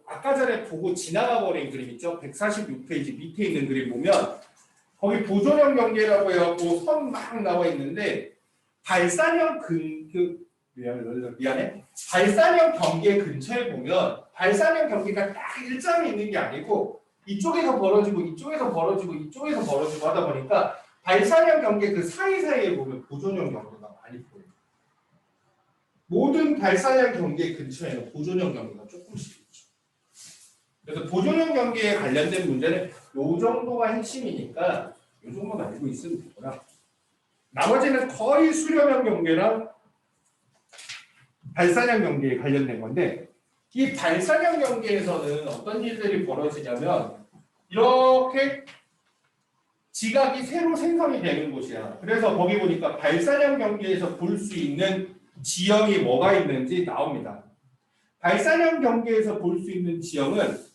아까 전에 보고 지나가 버린 그림 있죠? 146페이지 밑에 있는 그림 보면 거기 보존형 경계라고 해갖고 선 막 나와 있는데 발산형 미안해. 발산형 경계 근처에 보면 발산형 경계가 딱 일자로 있는 게 아니고 이쪽에서 벌어지고 이쪽에서 벌어지고 이쪽에서 벌어지고 하다 보니까 발산형 경계 그 사이사이에 보면 보존형 경계가 많이 보여요. 모든 발산형 경계 근처에는 보존형 경계가 조금씩 있죠. 그래서 보존형 경계에 관련된 문제는 이 정도가 핵심이니까 이 정도만 알고 있으면 되고요. 나머지는 거의 수렴형 경계랑 발산형 경계에 관련된 건데 이 발산형 경계에서는 어떤 일들이 벌어지냐면 이렇게 지각이 새로 생성이 되는 곳이야. 그래서 거기 보니까 발산형 경계에서 볼 수 있는 지형이 뭐가 있는지 나옵니다. 발산형 경계에서 볼 수 있는 지형은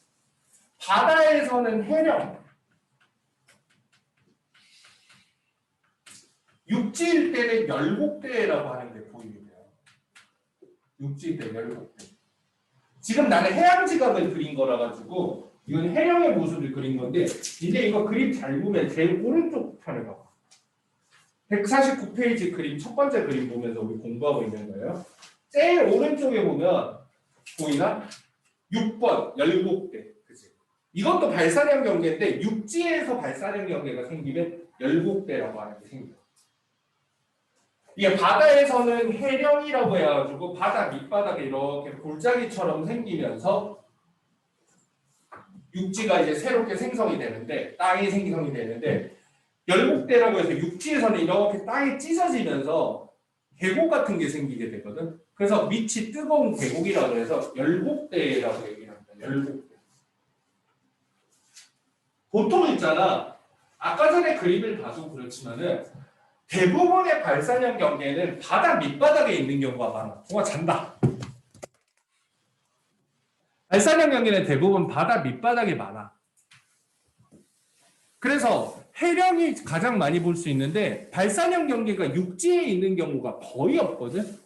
바다에서는 해령, 육지일 때는 열곡대라고 하는 게 보이게 돼요. 육지일 때 열곡대. 지금 나는 해양지각을 그린 거라 가지고 이건 해령의 모습을 그린 건데 이제 이거 그림 잘 보면 제일 오른쪽 편에 봐. 149페이지 그림 첫 번째 그림 보면서 우리 공부하고 있는 거예요. 제일 오른쪽에 보면 보이나? 6번 열곡대. 그치? 이것도 발산형 경계인데 육지에서 발산형 경계가 생기면 열곡대라고 하는 게 생겨요. 이게 바다에서는 해령이라고 해가지고 바다 밑바닥에 이렇게 골짜기처럼 생기면서 육지가 이제 새롭게 생성이 되는데 땅이 생성이 되는데 열곡대라고 해서 육지에서는 이렇게 땅이 찢어지면서 계곡 같은 게 생기게 되거든. 그래서 밑이 뜨거운 계곡이라고 해서 열곡대라고 얘기를 합니다. 열곡대. 보통 있잖아. 아까 전에 그림을 봐도 그렇지만은 대부분의 발산형 경계는 바다 밑바닥에 있는 경우가 많아. 정말 잔다. 발산형 경계는 대부분 바다 밑바닥에 많아. 그래서 해령이 가장 많이 볼 수 있는데 발산형 경계가 육지에 있는 경우가 거의 없거든.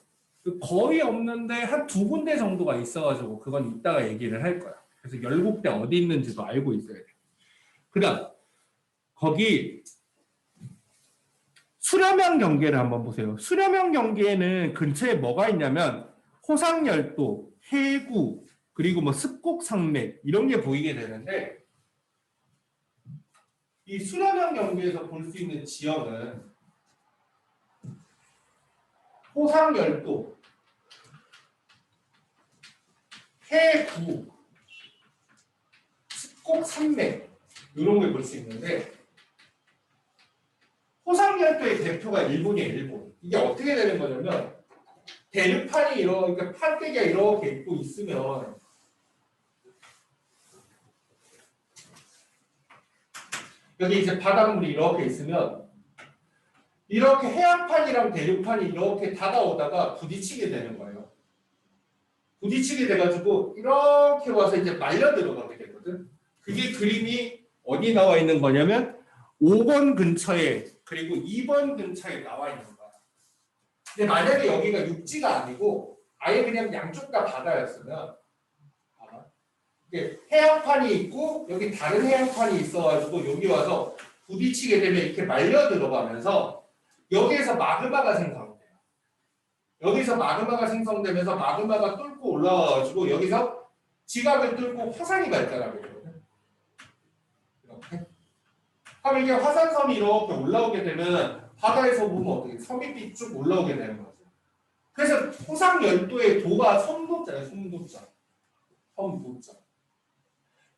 거의 없는데 한 두 군데 정도가 있어가지고 그건 이따가 얘기를 할 거야. 그래서 열곡대 어디 있는지도 알고 있어야 돼. 그다음 거기 수렴형 경계를 한번 보세요. 수렴형 경계에는 근처에 뭐가 있냐면 호상열도, 해구, 그리고 뭐 습곡상맥 이런 게 보이게 되는데 이 수렴형 경계에서 볼 수 있는 지형은 호상열도, 해구, 습곡산맥 이런 걸 볼 수 있는데 호상열도의 대표가 일본이에요. 일본. 이게 어떻게 되는 거냐면 대륙판이 이렇게 판때기가 이렇게 있고 있으면 여기 이제 바닷물이 이렇게 있으면 이렇게 해안판이랑 대륙판이 이렇게 다가오다가 부딪히게 되는 거예요. 부딪히게 돼가지고 이렇게 와서 이제 말려 들어가게 되거든. 그게 그림이 어디 나와 있는 거냐면 5번 근처에 그리고 2번 근처에 나와 있는 거야. 근데 만약에 여기가 육지가 아니고 아예 그냥 양쪽 다 바다였으면 봐봐. 이게 해안판이 있고 여기 다른 해안판이 있어가지고 여기 와서 부딪히게 되면 이렇게 말려 들어가면서 여기에서 마그마가 생성돼요. 여기서 마그마가 생성되면서 마그마가 뚫고 올라와가지고 여기서 지각을 뚫고 화산이 발달하게 되거든. 이렇게. 그럼 이게 화산섬이 이렇게 올라오게 되면 바다에서 보면 어떻게 섬이 쭉 올라오게 되는 거죠. 그래서 호상열도의 도가 섬도자예요. 섬도자. 섬도자.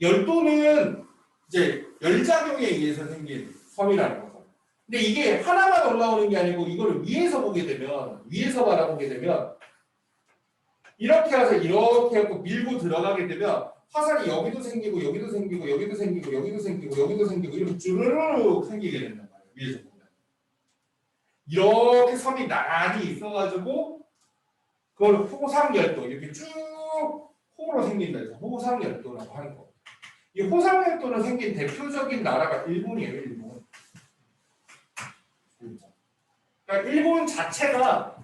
열도는 이제 열작용에 의해서 생긴 섬이라는 거죠. 근데 이게 하나만 올라오는 게 아니고 이거를 위에서 보게 되면 위에서 바라보게 되면 이렇게 해서 이렇게 하고 밀고 들어가게 되면 화산이 여기도 생기고 여기도 생기고 여기도 생기고 여기도 생기고 여기도 생기고 이렇게 주르륵 생기게 된단 말이에요. 위에서 보면 이렇게 섬이 나란히 있어가지고 그걸 호상열도 이렇게 쭉 호로 생긴다 해서 호상열도라고 하는 거. 이 호상열도는 생긴 대표적인 나라가 일본이에요. 일본. 그러니까 일본 자체가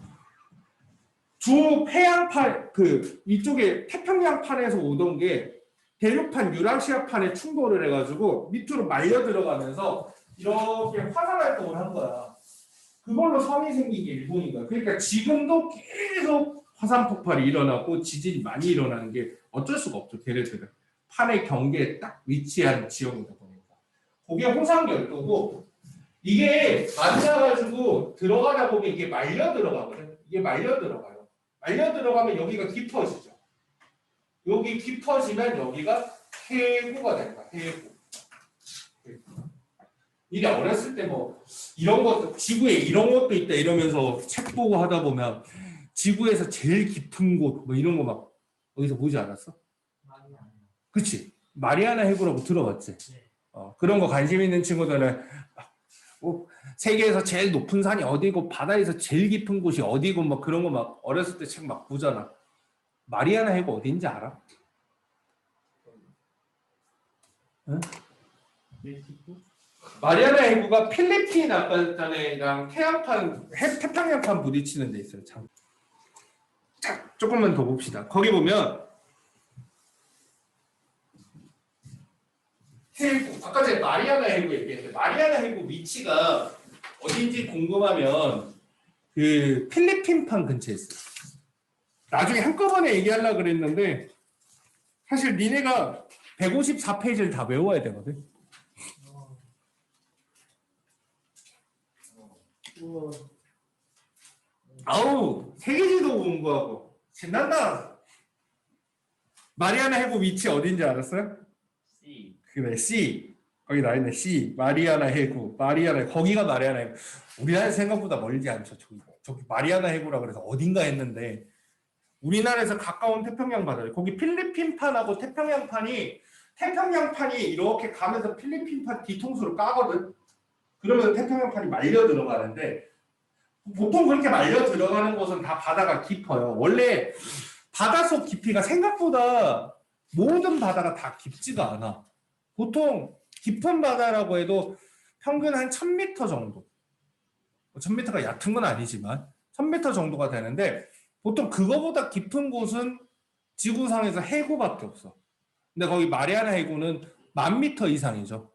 주 해양판 이쪽에 태평양판에서 오던 게 대륙판 유라시아판에 충돌을 해가지고 밑으로 말려 들어가면서 이렇게 화산 활동을 한 거야. 그걸로 섬이 생긴 게 일본인 거야. 그러니까 지금도 계속 화산 폭발이 일어나고 지진이 많이 일어나는 게 어쩔 수가 없죠. 걔네들은 판의 경계에 딱 위치한 지역이다 보니까 그게 호상열도고 이게 앉아가지고 들어가다 보면 이게 말려 들어가거든. 이게 말려 들어가요. 말려 들어가면 여기가 깊어지죠. 여기 깊어지면 여기가 해구가 되는 거야. 해구. 이게 어렸을 때 뭐 이런 것도 지구에 이런 것도 있다 이러면서 책 보고 하다 보면 지구에서 제일 깊은 곳 뭐 이런 거 막 어디서 보지 않았어? 그치? 마리아나 해구라고 들어봤지? 그런 거 관심 있는 친구들은 세계에서 제일 높은 산이 어디고 바다에서 제일 깊은 곳이 어디고 막 그런 거 막 어렸을 때 책 막 보잖아. 마리아나 해구 어딘지 알아? 응? 마리아나 해구가 필리핀 아까 전에랑 태평양판 부딪히는 데 있어요. 자, 조금만 더 봅시다. 거기 보면 해구, 아까 전에 마리아나 해구 얘기했는데 마리아나 해구 위치가 어딘지 궁금하면 그 필리핀판 근처에 있어요. 나중에 한꺼번에 얘기하려고 그랬는데 사실 니네가 154페이지를 다 외워야 되거든. 아우 세계지도 공부하고 신난다. 마리아나 해구 위치 어딘지 알았어요? C. 그래 C 거기 나 있네. C 마리아나 해구 거기가 마리아나 해구. 우리나라 생각보다 멀지 않죠. 저기 마리아나 해구라 그래서 어딘가 했는데 우리나라에서 가까운 태평양 바다에 거기 필리핀판하고 태평양판이 이렇게 가면서 필리핀판 뒤통수를 까거든. 그러면 태평양판이 말려 들어가는데 보통 그렇게 말려 들어가는 곳은 다 바다가 깊어요. 원래 바닷속 깊이가 생각보다 모든 바다가 다 깊지가 않아. 보통 깊은 바다라고 해도 평균 한 1000m 정도. 1000m가 얕은 건 아니지만 1000m 정도가 되는데 보통 그거보다 깊은 곳은 지구상에서 해구밖에 없어. 근데 거기 마리아나 해구는 10,000m 이상이죠.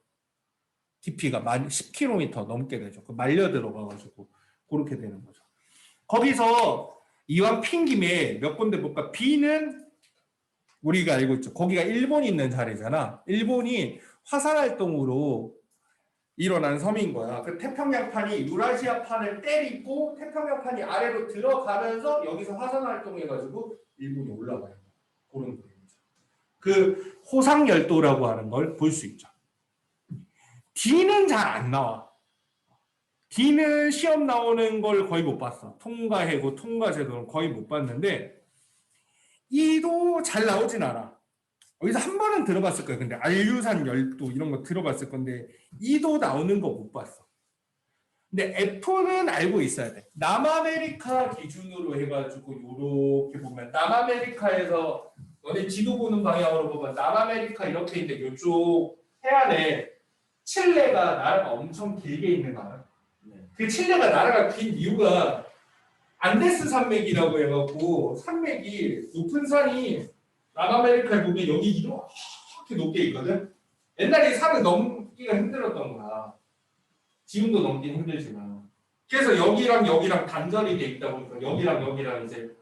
깊이가 10km 넘게 되죠. 말려 들어가가지고 그렇게 되는 거죠. 거기서 이왕 핀 김에 몇 군데 볼까? B는 우리가 알고 있죠. 거기가 일본이 있는 자리잖아. 일본이 화산 활동으로 일어난 섬인 거야. 그 태평양판이 유라시아판을 때리고 태평양판이 아래로 들어가면서 여기서 화산 활동해가지고 일본이 올라가요. 그런 그림이죠. 그 호상열도라고 하는 걸 볼 수 있죠. D는 잘 안 나와. D는 시험 나오는 걸 거의 못 봤어. 통과해고 통과제도는 거의 못 봤는데 E도 잘 나오진 않아. 여기서 한 번은 들어봤을 거예요. 근데 알류산 열도 이런 거 들어봤을 건데 E도 나오는 거 못 봤어. 근데 F는 알고 있어야 돼. 남아메리카 기준으로 해가지고 이렇게 보면 남아메리카에서 너네 지도 보는 방향으로 보면 남아메리카 이렇게 있는데 이쪽 해안에 칠레가 나라가 엄청 길게 있는 거 알아? 그 칠레가 나라가 긴 이유가 안데스 산맥이라고 해갖고 산맥이 높은 산이 남아메리카에 보면 여기 이렇게 높게 있거든. 옛날에 산을 넘기가 힘들었던 거야. 지금도 넘기는 힘들지만. 그래서 여기랑 여기랑 단절이 돼 있다 보니까 여기랑 여기랑 이제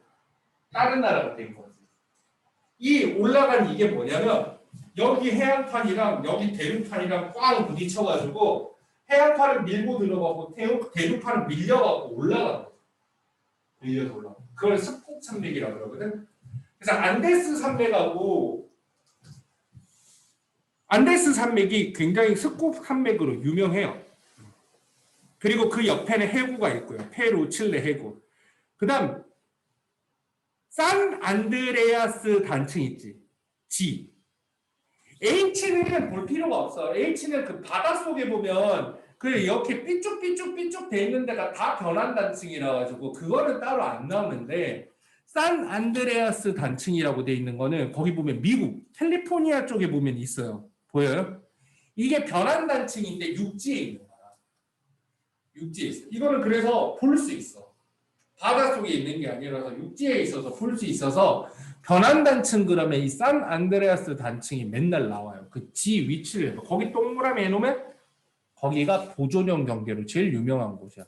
다른 나라가 된 거지. 이 올라간 이게 뭐냐면 여기 해안판이랑 여기 대륙판이랑 꽝 부딪혀가지고 해안판을 밀고 들어가고 대륙판을 밀려가고 올라가는 거죠. 밀려서 올라가. 그걸 습곡 산맥이라고 그러거든. 그래서 안데스 산맥이 굉장히 습곡 산맥으로 유명해요. 그리고 그 옆에는 해구가 있고요. 페루, 칠레 해구. 그다음 산 안드레아스 단층 있지. G. H는 볼 필요가 없어. H는 그 바닷속에 보면 그 이렇게 삐쭉삐쭉 돼 있는 데가 다 변환 단층이라 가지고 그거는 따로 안 나오는데 산 안드레아스 단층이라고 돼 있는 거는 거기 보면 미국 캘리포니아 쪽에 보면 있어요. 보여요? 이게 변환 단층인데 육지에 있는 거야. 육지에 있어. 이거는 그래서 볼 수 있어. 바닷속에 있는 게 아니라서 육지에 있어서 볼 수 있어서 변환 단층 그러면 이 산 안드레아스 단층이 맨날 나와요. 그 지 위치를 거기 동그라미 해놓으면 거기가 보존형 경계로 제일 유명한 곳이야.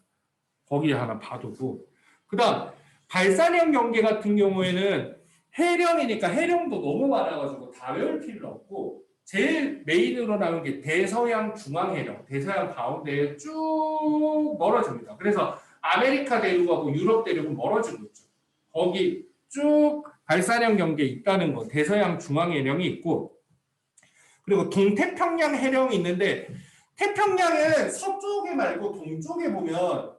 거기 하나 봐두고 그다음 발산형 경계 같은 경우에는 해령이니까 해령도 너무 많아가지고 다 외울 필요 없고 제일 메인으로 나오는 게 대서양 중앙해령, 대서양 가운데에 쭉 멀어집니다. 그래서 아메리카 대륙하고 유럽 대륙은 멀어지고 있죠. 거기 쭉 발산형 경계에 있다는 거, 대서양 중앙해령이 있고 그리고 동태평양 해령이 있는데 태평양은 서쪽에 말고 동쪽에 보면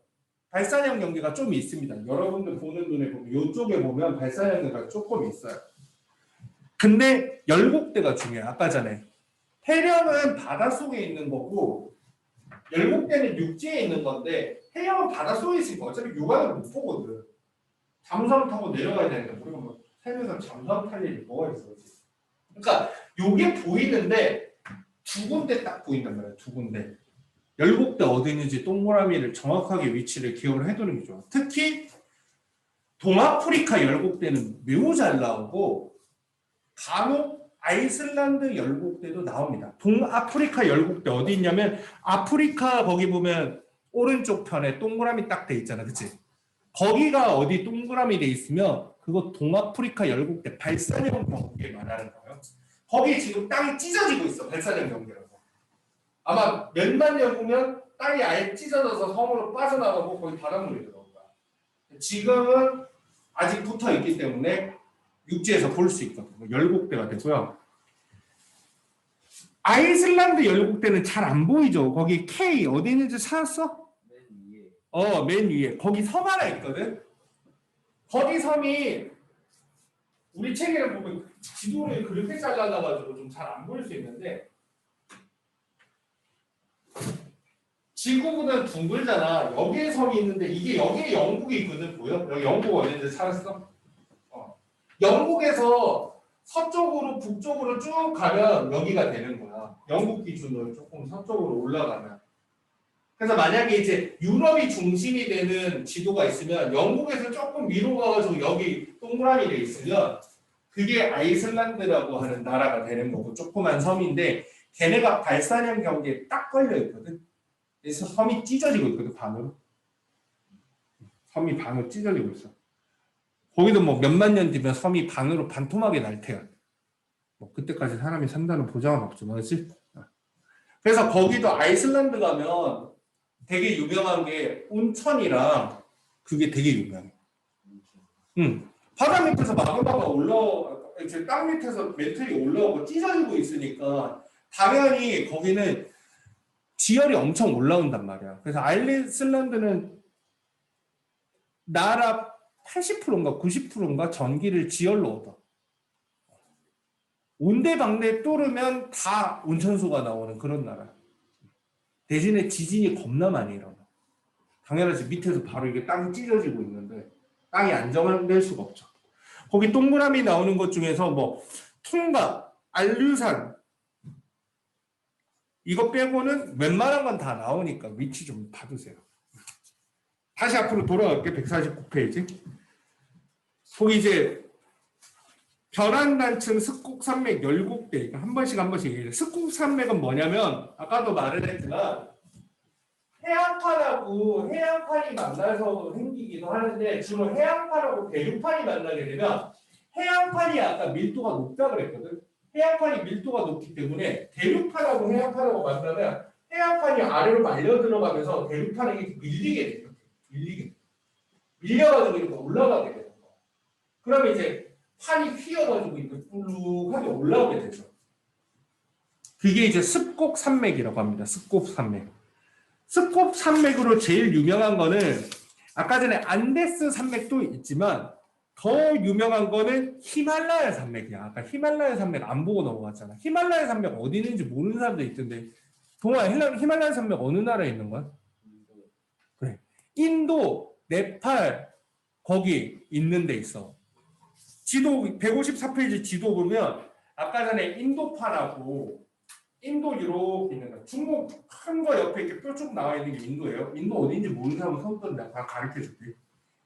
발산형 경계가 좀 있습니다. 여러분들 보는 눈에 보면 이쪽에 보면 발산형 경계가 조금 있어요. 근데 열곡대가 중요해요. 아까 전에 해령은 바닷속에 있는 거고 열곡대는 육지에 있는 건데 해령은 바닷속에 있으니까 어차피 육안을 못 보거든. 잠수함 타고 내려가야 되는데 우리가 뭐 살면서 잠수함 탈 일이 뭐가 있어. 그러니까 요게 보이는데 두 군데 딱 보인단 말이야. 두 군데. 열곡대 어디 있는지 동그라미를 정확하게 위치를 기억을 해두는 게 좋아. 특히 동아프리카 열곡대는 매우 잘 나오고 간혹 아이슬란드 열곡대도 나옵니다. 동아프리카 열곡대 어디 있냐면 아프리카 거기 보면 오른쪽 편에 동그라미 딱 돼 있잖아. 그치? 거기가 어디 동그라미 돼 있으면 그거 동아프리카 열곡대 발산형 경계 말하는 거예요. 거기 지금 땅이 찢어지고 있어. 발산형 경계라고. 아마 몇만 년 후면 땅이 아예 찢어져서 섬으로 빠져나가고 거기 바닷물이 들어온 거야. 지금은 아직 붙어 있기 때문에 육지에서 볼 수 있거든요. 열곡대가 되고요. 아이슬란드 열곡대는 잘 안 보이죠. 거기 K 어디 있는지 찾았어? 맨 위에. 맨 위에. 거기 섬 하나 있거든. 거기 섬이 우리 책에를 보면 지도를 그렇게 잘라놔가지고 좀 잘 안 보일 수 있는데 지구는 둥글잖아. 여기에 섬이 있는데 이게 여기에 영국이 있거든. 보여? 여기 영국 어딘지 찾았어? 영국에서 서쪽으로 북쪽으로 쭉 가면 여기가 되는 거야. 영국 기준으로 조금 서쪽으로 올라가면. 그래서 만약에 이제 유럽이 중심이 되는 지도가 있으면 영국에서 조금 위로 가가지고 여기 동그라미 돼 있으면 그게 아이슬란드라고 하는 나라가 되는 거고 조그만 섬인데 걔네가 발산형 경계에 딱 걸려 있거든. 그래서 섬이 찢어지고 있거든. 반으로. 섬이 반으로 찢어지고 있어. 거기도 뭐 몇만 년 뒤면 섬이 반으로 반토막이 날 테야. 뭐 그때까지 사람이 산다는 보장은 없지만, 그렇지? 그래서 거기도 아이슬란드 가면 되게 유명한 게 온천이랑 그게 되게 유명해. 바다 밑에서 마그마가 이제 땅 밑에서 멘틀이 올라오고 찢어지고 있으니까 당연히 거기는 지열이 엄청 올라온단 말이야. 그래서 아이슬란드는 나라 80%인가 90%인가 전기를 지열로 얻어. 온대방대 뚫으면 다 온천수가 나오는 그런 나라. 대신에 지진이 겁나 많이 일어나. 당연하지. 밑에서 바로 이게 땅이 찢어지고 있는데 땅이 안정될 수가 없죠. 거기 동그라미 나오는 것 중에서 뭐 퉁가, 알류산 이거 빼고는 웬만한 건 다 나오니까 위치 좀 봐두세요. 다시 앞으로 돌아갈게. 149페이지. 거기 이제 별안단층 습곡산맥 열곡대 한 번씩 얘기해요. 습곡산맥은 뭐냐면 아까도 말을 했지만 해안판하고 해안판이 만나서 생기기도 하는데 주로 해안판하고 대륙판이 만나게 되면 해안판이 아까 밀도가 높다 그랬거든. 해안판이 밀도가 높기 때문에 대륙판하고 해안판하고 만나면 해안판이 아래로 말려 들어가면서 대륙판이 밀리게 돼요. 밀려가지고 이렇게 올라가게 되는 거야. 그러면 이제 판이 휘어가지고 이렇게 뿔룩하게 올라오게 되죠. 그게 이제 습곡산맥이라고 합니다. 습곡산맥. 습곡산맥으로 제일 유명한 거는 아까 전에 안데스 산맥도 있지만 더 유명한 거는 히말라야 산맥이야. 아까 히말라야 산맥 안 보고 넘어갔잖아. 히말라야 산맥 어디 있는지 모르는 사람도 있던데 동아 히말라야 산맥 어느 나라에 있는 거야? 그래. 인도, 네팔 거기 있는 데 있어. 지도 154페이지 지도 보면 아까 전에 인도판하고 인도 유럽 있는 거 중국 큰 거 옆에 이렇게 뾰족 나와 있는 게 인도예요. 인도 어딘지 모르는 사람은 손 던데 내가 가르쳐 줄게.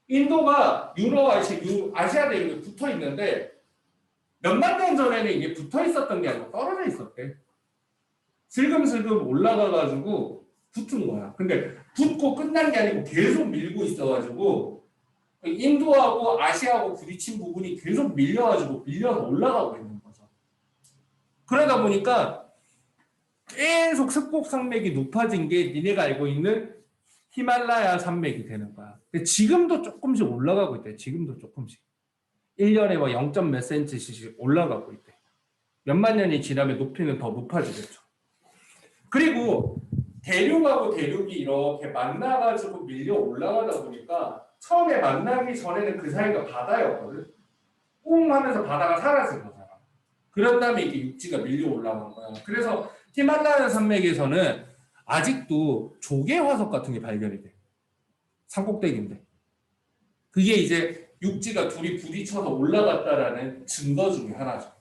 인도가 유럽, 아시아 대륙에 붙어 있는데 몇만 년 전에는 이게 붙어 있었던 게 아니고 떨어져 있었대. 슬금슬금 올라가가지고 붙은 거야. 근데 붙고 끝난 게 아니고 계속 밀고 있어가지고 인도하고 아시아하고 부딪힌 부분이 계속 밀려서 올라가고 있는 거죠. 그러다 보니까 계속 습곡산맥이 높아진 게 니네가 알고 있는 히말라야 산맥이 되는 거야. 근데 지금도 조금씩 올라가고 있대. 지금도 조금씩. 1년에 뭐 0. 몇 센치씩 올라가고 있대. 몇만 년이 지나면 높이는 더 높아지겠죠. 그리고 대륙하고 대륙이 이렇게 만나가지고 밀려 올라가다 보니까 처음에 만나기 전에는 그 사이가 바다였거든. 꽁 하면서 바다가 사라진 거잖아. 그런 다음에 이게 육지가 밀려 올라간 거야. 그래서 히말라야 산맥에서는 아직도 조개 화석 같은 게 발견이 돼. 산꼭대기인데. 그게 이제 육지가 둘이 부딪혀서 올라갔다라는 증거 중에 하나죠.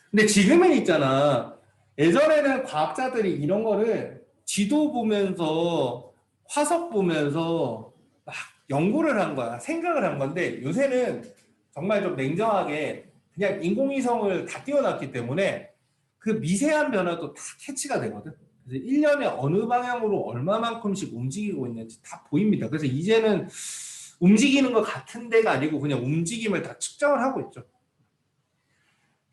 근데 지금은 있잖아. 예전에는 과학자들이 이런 거를 지도 보면서 화석 보면서 막 연구를 한 거야. 생각을 한 건데 요새는 정말 좀 냉정하게 그냥 인공위성을 다 띄워놨기 때문에 그 미세한 변화도 다 캐치가 되거든. 그래서 1년에 어느 방향으로 얼마만큼씩 움직이고 있는지 다 보입니다. 그래서 이제는 움직이는 것 같은 데가 아니고 그냥 움직임을 다 측정을 하고 있죠.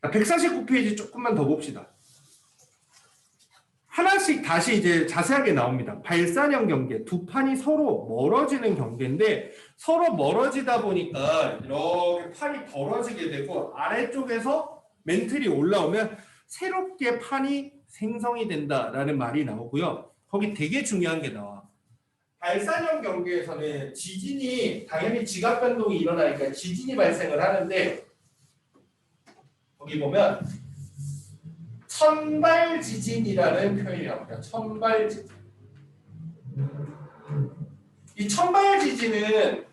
149페이지 조금만 더 봅시다. 하나씩 다시 이제 자세하게 나옵니다. 발산형 경계, 두 판이 서로 멀어지는 경계인데 서로 멀어지다 보니까 이렇게 판이 벌어지게 되고 아래쪽에서 멘틀이 올라오면 새롭게 판이 생성이 된다라는 말이 나오고요. 거기 되게 중요한 게 나와. 발산형 경계에서는 지진이 당연히 지각 변동이 일어나니까 지진이 발생을 하는데 거기 보면 천발지진이라는 표현이 나옵니다. 천발지진. 이 천발지진은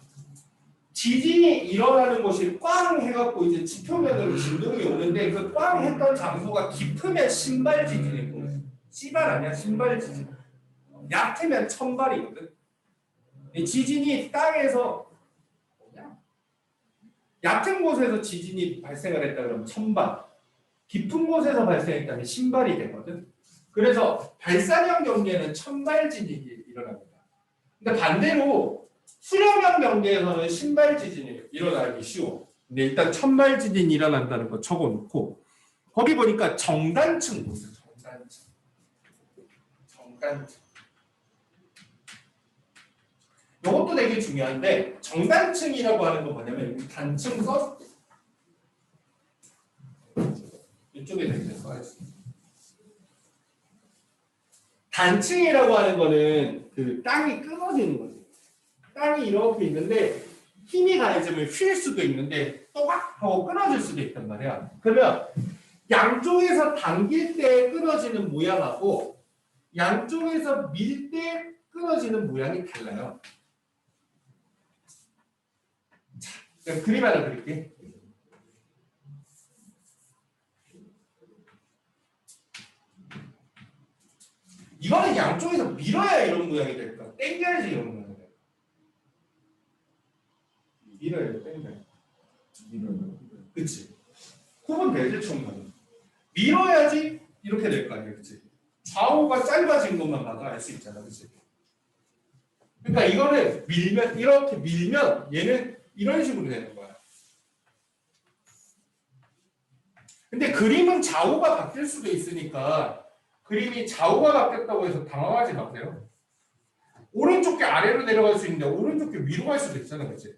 지진이 일어나는 곳이 꽝 해갖고 이제 지표면으로 진동이 오는데 그 꽝 했던 장소가 깊으면 신발지진이고 씨발 아니야 신발지진. 얕으면 천발이거든. 지진이 땅에서 얕은 곳에서 지진이 발생을 했다 그러면 천발. 깊은 곳에서 발생했다면 신발이 되거든. 그래서 발산형 경계는 천발지진이 일어납니다. 근데 반대로 수렴형 경계에서는 신발지진이 일어나기 쉬워. 근데 일단 천발지진이 일어난다는 거 적어놓고 거기 보니까 정단층 보세요. 역단층. 이것도 되게 중요한데 정단층이라고 하는 거 뭐냐면 여기 단층 써 이쪽에 이렇게 써야지. 단층이라고 하는 거는 그 땅이 끊어지는 거지. 땅이 이렇게 있는데 힘이 가해지면 휠 수도 있는데 또각 하고 끊어질 수도 있단 말이야. 그러면 양쪽에서 당길 때 끊어지는 모양하고 양쪽에서 밀 때 끊어지는 모양이 달라요. 자, 그럼 그림 하나 그릴게. 이거는 양쪽에서 밀어야 이런 모양이 될까? 당겨야지 이런 모양이 될까? 밀어야 돼, 당겨야 돼. 그치? 구분 되지, 총괄은. 밀어야지 이렇게 될 거 아니야, 그치? 좌우가 짧아진 것만 봐도 알 수 있잖아, 그치? 그러니까 이거는 밀면, 이렇게 밀면 얘는 이런 식으로 되는 거야. 근데 그림은 좌우가 바뀔 수도 있으니까 그림이 좌우가 바뀌었다고 해서 당황하지 마세요. 오른쪽 게 아래로 내려갈 수 있는데 오른쪽 게 위로 갈 수도 있잖아, 그치?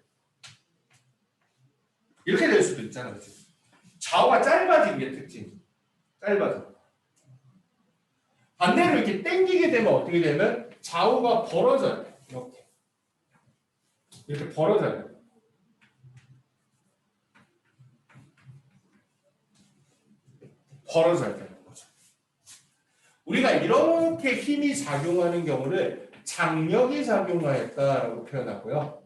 이렇게 될 수도 있잖아, 그치? 좌우가 짧아진 게 특징. 짧아져. 반대로 이렇게 당기게 되면 어떻게 되면 좌우가 벌어져요. 이렇게. 이렇게 벌어져요. 벌어져야 되는 거죠. 우리가 이렇게 힘이 작용하는 경우를 장력이 작용하였다라고 표현하고요.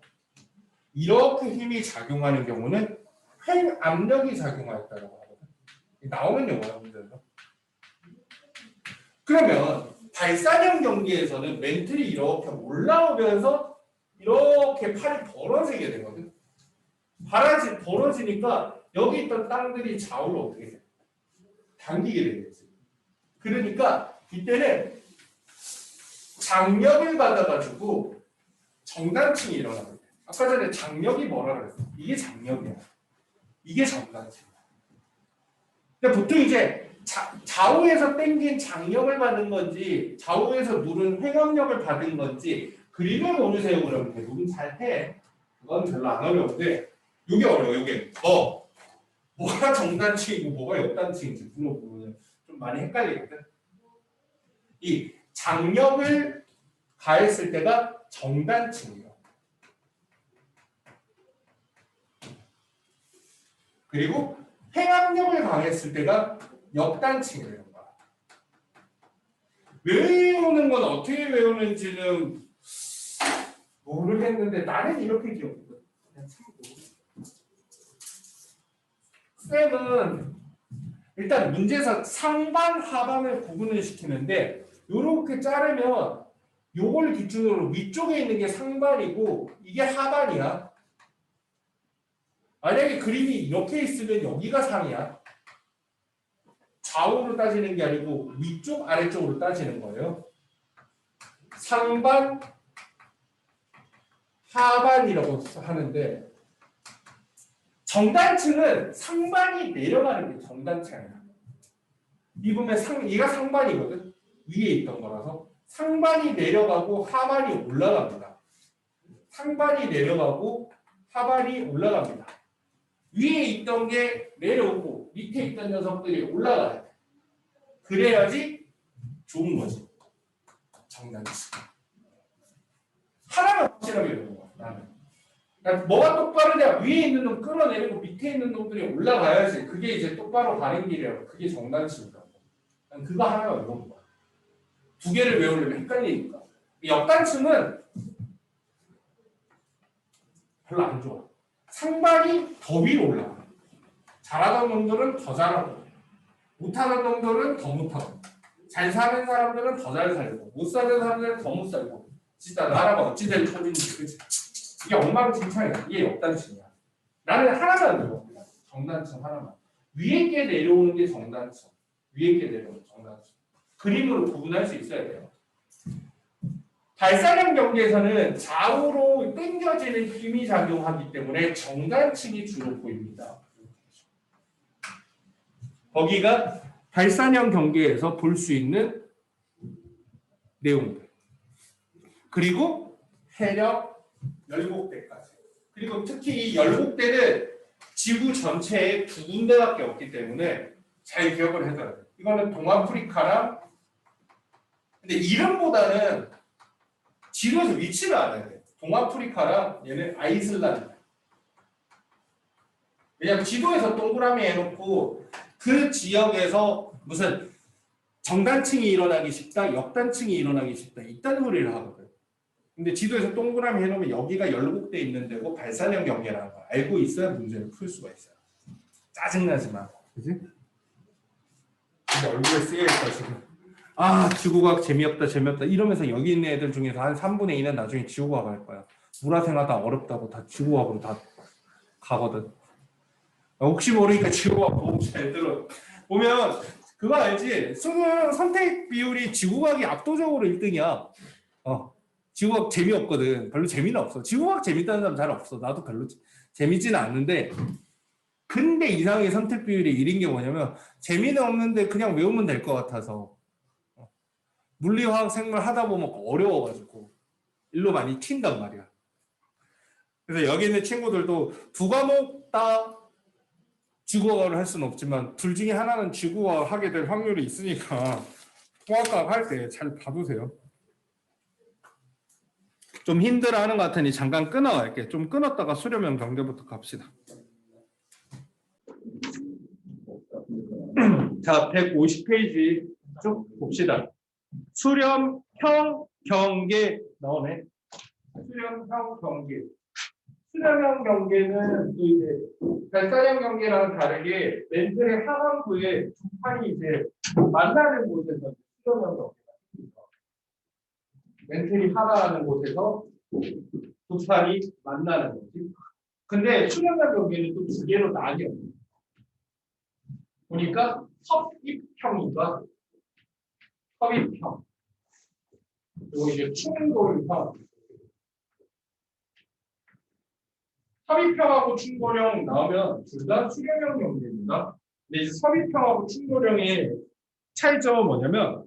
이렇게 힘이 작용하는 경우는 횡압력이 작용하였다라고 하거든요. 나오는 용어야, 문제에서. 그러면 발산형 경기에서는 멘틀이 이렇게 올라오면서 이렇게 팔이 벌어지게 되거든. 벌어지니까 여기 있던 땅들이 좌우로 어떻게 돼? 당기게 되겠지. 그러니까 이때는 장력을 받아가지고 정단층이 일어나거든. 아까 전에 장력이 뭐라 그랬어? 이게 장력이야. 이게 정단층이야. 근데 보통 이제 좌우에서 당긴 장력을 받은 건지 좌우에서 누른 횡압력을 받은 건지 그림을 모르세요. 그러면 대부분 잘 해. 그건 별로 안 어려운데 이게 어려워. 이게 뭐가 정단층이고 뭐가 역단층인지 물어보면 좀 많이 헷갈리거든. 이 장력을 가했을 때가 정단층이에요. 그리고 횡압력을 가했을 때가 역단층이에요. 외우는 건 어떻게 외우는지는 모르겠는데 나는 이렇게 기억해. 쌤은 일단 문제에서 상반, 하반을 구분을 시키는데 이렇게 자르면 요걸 기준으로 위쪽에 있는 게 상반이고 이게 하반이야. 만약에 그림이 이렇게 있으면 여기가 상이야. 좌우로 따지는 게 아니고 위쪽, 아래쪽으로 따지는 거예요. 상반, 하반이라고 하는데 정단층은 상반이 내려가는 게 정단층이야. 이 보면 얘가 상반이거든. 위에 있던 거라서 상반이 내려가고 하반이 올라갑니다. 상반이 내려가고 하반이 올라갑니다. 위에 있던 게 내려오고 밑에 있던 녀석들이 올라가야 돼. 그래야지 좋은 거지. 정단층. 하나만 확실하게 외우는 거야. 나는. 그러니까 뭐가 똑바르냐? 위에 있는 놈 끌어내리고 밑에 있는 놈들이 올라가야지. 그게 이제 똑바로 가는 길이라고. 그게 정단층이라고. 난 그거 하나 외우는 거야. 두 개를 외우려면 헷갈리니까. 역단층은 별로 안 좋아. 상반이 더 위로 올라가. 잘하던 놈들은 더 잘하고 못하는 놈들은 더 못하고 잘 사는 사람들은 더 잘 살고 못 사는 사람들은 더 못 살고 진짜 나라가 어찌 될 처지인지 그치? 이게 엉망진창이야. 이게 역단층이야. 나는 하나만 외워. 정단층 하나만. 위에 게 내려오는 게 정단층. 위에 게 내려오는 정단층. 그림으로 구분할 수 있어야 돼요. 발산형 경계에서는 좌우로 당겨지는 힘이 작용하기 때문에 정단층이 주로 보입니다. 거기가 발산형 경계에서 볼 수 있는 내용들. 그리고 해력 열곡대까지. 그리고 특히 이 열곡대는 지구 전체에 2군데밖에 없기 때문에 잘 기억을 해둬야 돼요. 이거는 동아프리카랑 근데 이름보다는 지도에서 위치를 알아야 돼요. 동아프리카랑 얘는 아이슬란드. 왜냐면 지도에서 동그라미 해놓고 그 지역에서 무슨 정단층이 일어나기 쉽다, 역단층이 일어나기 쉽다 이딴 소리를 하거든. 근데 지도에서 동그라미 해놓으면 여기가 열곡돼 있는 데고 발산형 경계라는 거 알고 있어야 문제를 풀 수가 있어요. 짜증나지 마. 그지? 근데 얼굴에 쓰여있다 지금. 아 지구과학 재미없다 이러면서 여기 있는 애들 중에서 한 3분의 2는 나중에 지구과학 할 거야. 물화생하다 어렵다고 다 지구과학으로 다 가거든. 혹시 모르니까 지구과학 보고 잘 들어. 보면 그거 알지? 수능 선택 비율이 지구과학이 압도적으로 1등이야. 지구과학 재미없거든. 별로 재미는 없어. 지구과학 재밌다는 사람 잘 없어. 나도 별로 재밌지는 않는데 근데 이상하게 선택 비율이 1인 게 뭐냐면 재미는 없는데 그냥 외우면 될 것 같아서 물리, 화학, 생물 하다 보면 어려워가지고 일로 많이 튄단 말이야. 그래서 여기 있는 친구들도 두 과목 다 지구과학을 할 수는 없지만 둘 중에 하나는 지구과학 하게 될 확률이 있으니까 통합과학 할 때 잘 봐두세요. 좀 힘들어하는 것 같으니 잠깐 끊어갈게. 좀 끊었다가 수렴형 경계부터 갑시다. 자, 150페이지 쭉 봅시다. 수렴형 경계 나오네. 수렴형 경계. 수렴형 경계는 또 이제 발산형 경계랑 다르게 멘틀의 하반부에 두 판이 이제 만나는 곳에서 수렴형 경계가 생깁니다. 멘틀이 하나라는 곳에서 두 판이 만나는 거지. 근데 수렴형 경계는 또 두 개로 나뉘어. 보니까 섭입형인가? 섭입형. 그리고 이제 충돌형. 섭입형하고 충돌형 나오면 둘 다 수렴형 경계입니다. 근데 이제 섭입형하고 충돌형의 차이점은 뭐냐면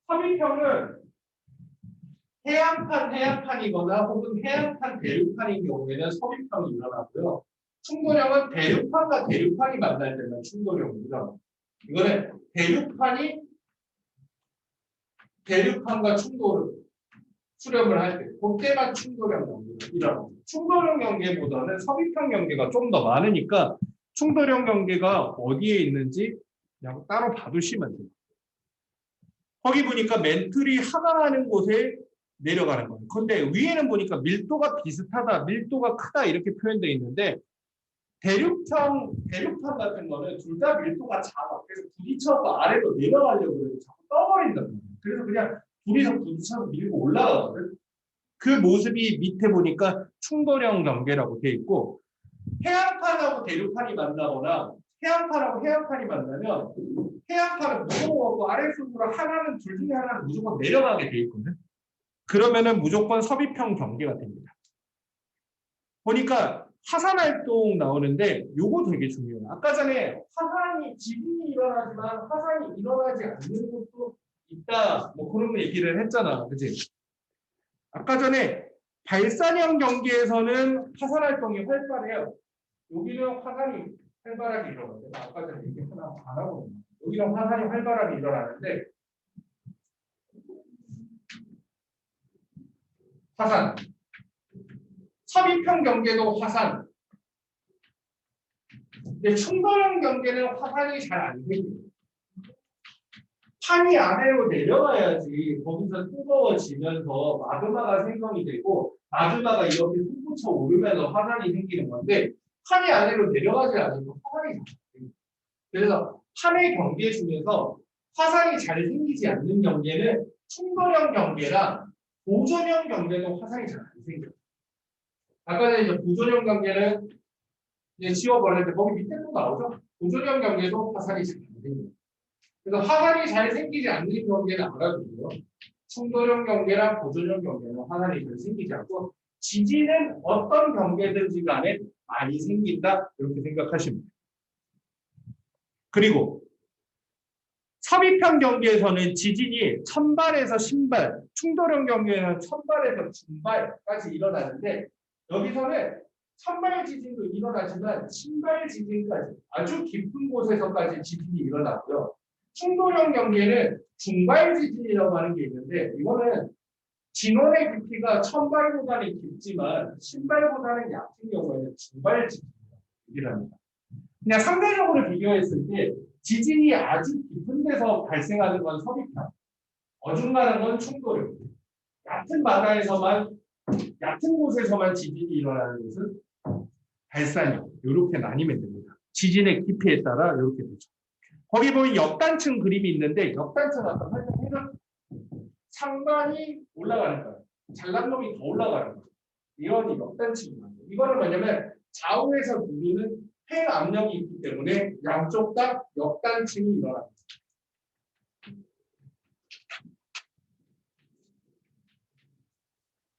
섭입형은 해안판이거나 혹은 해안판 대륙판인 경우에는 섭입형이 일어나고요. 충돌형은 대륙판과 대륙판이 만날 때는 충돌형입니다. 이거는 대륙판과 충돌을 수렴을 할 때, 그때만 충돌형 경계가 일어납니다. 충돌형 경계보다는 섭입형 경계가 좀 더 많으니까 충돌형 경계가 어디에 있는지 그냥 따로 봐두시면 돼요. 거기 보니까 멘틀이 하강하는 곳에 내려가는 거예요. 근데 위에는 보니까 밀도가 비슷하다, 밀도가 크다 이렇게 표현되어 있는데 대륙판 같은 거는 둘 다 밀도가 작아. 그래서 부딪혀서 아래로 내려가려고 해도 자꾸 떠버린단 말이에요. 그래서 그냥 둘이서 부딪혀서 밀고 올라가거든. 그 모습이 밑에 보니까 충돌형 경계라고 되어 있고 해안판하고 대륙판이 만나거나 해안판하고 해안판이 만나면 해안판은 무조건 아래쪽으로 하나는 둘 중에 하나는 무조건 내려가게 되어 있거든. 그러면은 무조건 섭입형 경계가 됩니다. 보니까 화산 활동 나오는데 요거 되게 중요해요. 아까 전에 화산이 지진이 일어나지만 화산이 일어나지 않는 곳도 있다. 뭐 그런 거 얘기를 했잖아. 그치? 아까 전에 발산형 경계에서는 화산 활동이 활발해요. 여기는 화산이 활발하게 일어나요. 아까 전에 얘기 하나 안 하고 여기는 화산이 활발하게 일어나는데 화산 섭입형 경계도 화산. 근데 충돌형 경계는 화산이 잘 안 생겨요. 판이 아래로 내려가야지 거기서 뜨거워지면서 마그마가 생성이 되고 마그마가 이렇게 솟구쳐 오르면서 화산이 생기는 건데 판이 아래로 내려가지 않으면 화산이 잘 안 생겨요. 그래서 판의 경계 중에서 화산이 잘 생기지 않는 경계는 충돌형 경계랑 보존형 경계도 화산이 잘 안 생겨요. 아까 전에 이제 보존형 경계는 이제 지워버릴 때 거기 밑에 또 나오죠. 보존형 경계도 화산이 잘 안 생겨요. 그래서 화산이 잘 생기지 않는 경계는 알아두고요. 충돌형 경계랑 보존형 경계는 화산이 잘 생기지 않고 지진은 어떤 경계든지 간에 많이 생긴다 이렇게 생각하시면 돼요. 그리고 섭입형 경계에서는 지진이 천발에서 신발, 충돌형 경계에는 천발에서 중발까지 일어나는데 여기서는 천발 지진도 일어나지만 신발 지진까지 아주 깊은 곳에서까지 지진이 일어나고요. 충돌형 경계는 중발 지진이라고 하는 게 있는데 이거는 진원의 깊이가 천발보다는 깊지만 신발보다는 얕은 경우에는 중발 지진이라고 합니다. 그냥 상대적으로 비교했을 때 지진이 아주 깊은 데서 발생하는 건 섭입형, 어중간한 건 충돌형, 얕은 바다에서만 얕은 곳에서만 지진이 일어나는 것은 발산형. 이렇게 나뉘면 됩니다. 지진의 깊이에 따라 이렇게 되죠. 거기 보면 역단층 그림이 있는데 역단층 아까 설명해서 상반이 올라가는 거예요. 잘난 놈이 더 올라가는 거예요. 이런 역단층입니다. 이거는 뭐냐면 좌우에서 누르는 팽 압력이 있기 때문에 양쪽 다 역단층이 일어납니다.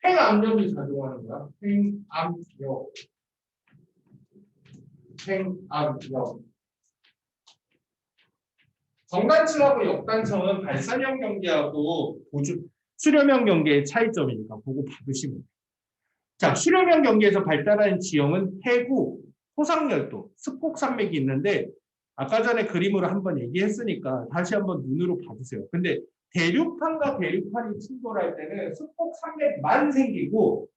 팽 압력이 작용하는 거야. 팽 압력. 팽 압력. 정단층하고 역단층은 발산형 경계하고 수렴형 경계의 차이점이니까 보고 받으시면 돼요. 자, 수렴형 경계에서 발달하는 지형은 해구, 토상열도, 습곡산맥이 있는데 아까 전에 그림으로 한번 얘기했으니까 다시 한번 눈으로 봐주세요. 근데 대륙판과 대륙판이 충돌할 때는 습곡산맥만 생기고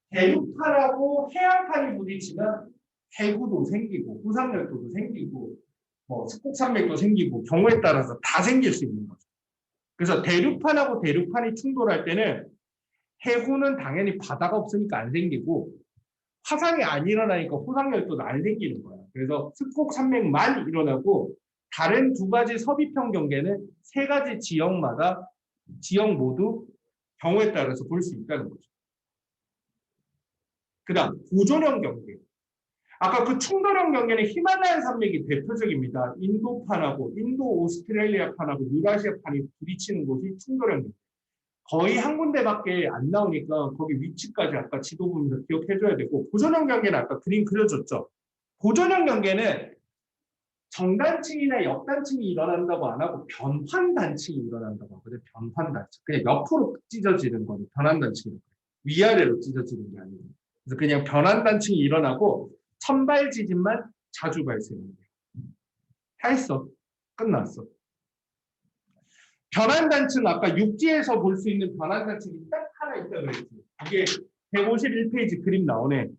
대륙판하고 해안판이 부딪히면 해구도 생기고 토상열도도 생기고 습곡산맥도 생기고 경우에 따라서 다 생길 수 있는 거죠. 그래서 대륙판하고 대륙판이 충돌할 때는 해구는 당연히 바다가 없으니까 안 생기고 화산이 안 일어나니까 호상열도도 안 생기는 거야. 그래서 습곡산맥만 일어나고 다른 두 가지 섭입형 경계는 세 가지 지역마다 지역 모두 경우에 따라서 볼 수 있다는 거죠. 그 다음 보존형 경계. 아까 그 충돌형 경계는 히말라야 산맥이 대표적입니다. 인도판하고 인도 오스트레일리아판하고 유라시아판이 부딪히는 곳이 충돌형 경계. 거의 한 군데밖에 안 나오니까 거기 위치까지 아까 지도 보면서 기억해줘야 되고 보존형 경계는 아까 그림 그려줬죠. 보존형 경계는 정단층이나 역단층이 일어난다고 안 하고 변환단층이 일어난다고 하거든요. 변환단층. 그냥 옆으로 찢어지는 거는 변환단층이라고 해요. 위아래로 찢어지는 게 아니에요. 그래서 그냥 변환단층이 일어나고 천발 지진만 자주 발생해요. 다 했어. 끝났어. 변환단층 아까 육지에서 볼 수 있는 변환단층이 딱 하나 있다 그랬지. 이게 151페이지 그림 나오네.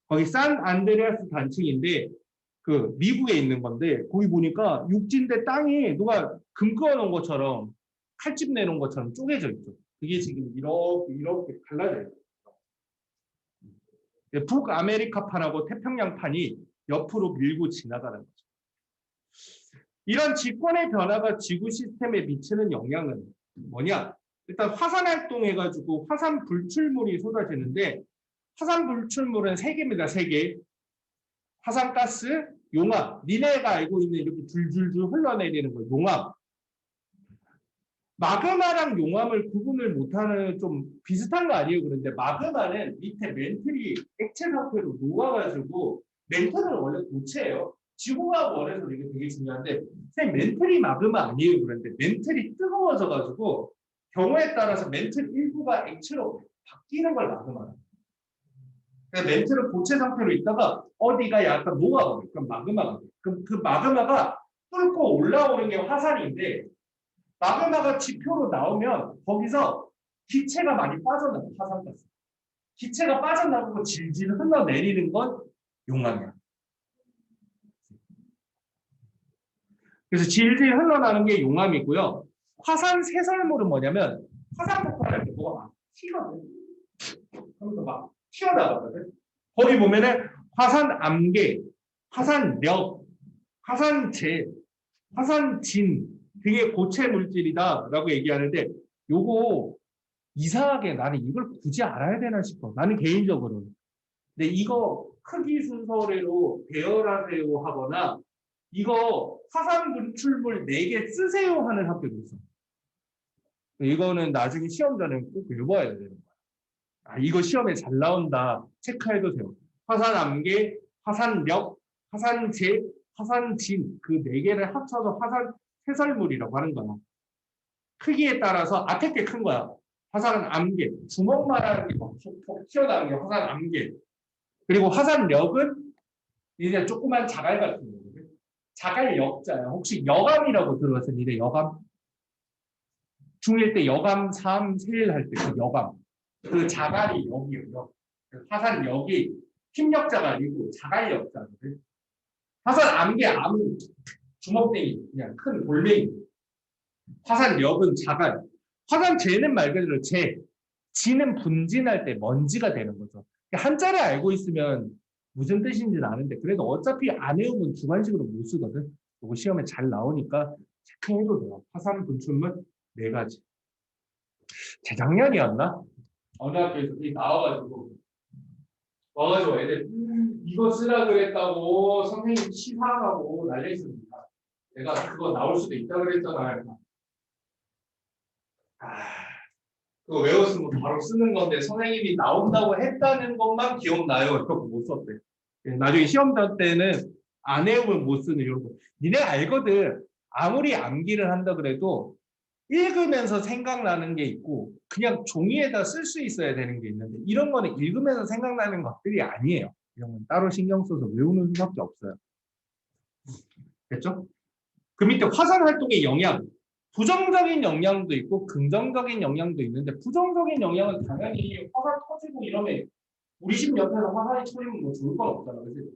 거기 산 안드레아스 단층인데 그 미국에 있는 건데 거기 보니까 육지인데 땅이 누가 금 그어 놓은 것처럼 칼집 내놓은 것처럼 쪼개져 있죠. 그게 지금 이렇게 갈라져 있어요. 북아메리카판하고 태평양판이 옆으로 밀고 지나가는 거죠. 이런 지권의 변화가 지구 시스템에 미치는 영향은 뭐냐? 일단 화산 활동해가지고 화산 불출물이 쏟아지는데 화산 불출물은 세 개입니다. 세 개. 화산가스, 용암. 니네가 알고 있는 이렇게 줄줄줄 흘러내리는 거 용암. 마그마랑 용암을 구분을 못하는 좀 비슷한 거 아니에요? 그런데 마그마는 밑에 멘틀이 액체 상태로 녹아가지고 멘틀은 원래 고체예요. 지구가 원해서 이게 되게 중요한데 멘틀이 마그마 아니에요. 그런데 멘틀이 뜨거워져가지고 경우에 따라서 멘틀 일부가 액체로 바뀌는 걸 마그마라고. 멘틀은 고체 상태로 있다가 어디가 약간 녹아버려. 그럼 마그마가 돼. 그럼 그 마그마가 뚫고 올라오는 게 화산인데 마그마가 지표로 나오면 거기서 기체가 많이 빠져나가. 화산가스. 기체가 빠져나가고 질질 흘러내리는 건 용암이야. 그래서 질질 흘러나는 게 용암이고요. 화산 세설물은 뭐냐면 화산 폭발할 때 뭐가 막 튀거든. 하면서 막 튀어나가거든. 거기 보면은 화산 암계, 화산력, 화산재, 화산진 등의 고체 물질이다라고 얘기하는데 요거 이상하게 나는 이걸 굳이 알아야 되나 싶어. 나는 개인적으로는. 근데 이거 크기 순서대로 배열하세요 하거나 이거 화산 분출물 4개 쓰세요 하는 학교도 있어. 이거는 나중에 시험 전에 꼭 읽어야 되는 거야. 아, 이거 시험에 잘 나온다. 체크해도 돼요. 화산 암계, 화산력, 화산재, 화산진 그 4개를 합쳐서 화산 해설물이라고 하는 거야. 크기에 따라서 앞에 게 큰 거야. 화산은 암계, 주먹만한 게 막 톡톡 튀어나오는 게 화산 암계. 그리고 화산역은 이제 조그만 자갈 같은 거거든. 자갈 역자야. 혹시 여감이라고 들어봤어? 니네 여감? 중1 때 여감 3, 세일 할 때 그 여감. 그 자갈이 역이에요. 화산 역이 힘역자가 아니고 자갈 역자거든. 화산 암계 암은 주먹뱅이, 그냥 큰 돌멩이. 화산 역은 자갈. 화산 재는 말 그대로 재. 지는 분진할 때 먼지가 되는 거죠. 한자를 알고 있으면 무슨 뜻인지는 아는데 그래도 어차피 안 외우면 주관식으로 못 쓰거든. 이거 시험에 잘 나오니까 체크해도 돼요. 화산 분출물 4가지. 재작년이었나? 어느 학교에서 나와가지고 애들 이거 쓰라 그랬다고 선생님 시사하고 난리 있습니다. 내가 그거 나올 수도 있다 그랬잖아요. 그거 외웠으면 바로 쓰는 건데 선생님이 나온다고 했다는 것만 기억나요. 이렇게 못 썼대. 나중에 시험 때는 안 외우면 못 쓰는 이런 거. 니네 알거든. 아무리 암기를 한다 그래도 읽으면서 생각나는 게 있고 그냥 종이에다 쓸 수 있어야 되는 게 있는데 이런 거는 읽으면서 생각나는 것들이 아니에요. 이런 건 따로 신경 써서 외우는 수밖에 없어요. 됐죠? 그 밑에 화산 활동의 영향. 부정적인 영향도 있고 긍정적인 영향도 있는데 부정적인 영향은 당연히 화산 터지고 이러면 우리 집 옆에서 화산이 터지면 뭐 좋을 건 없잖아. 그치?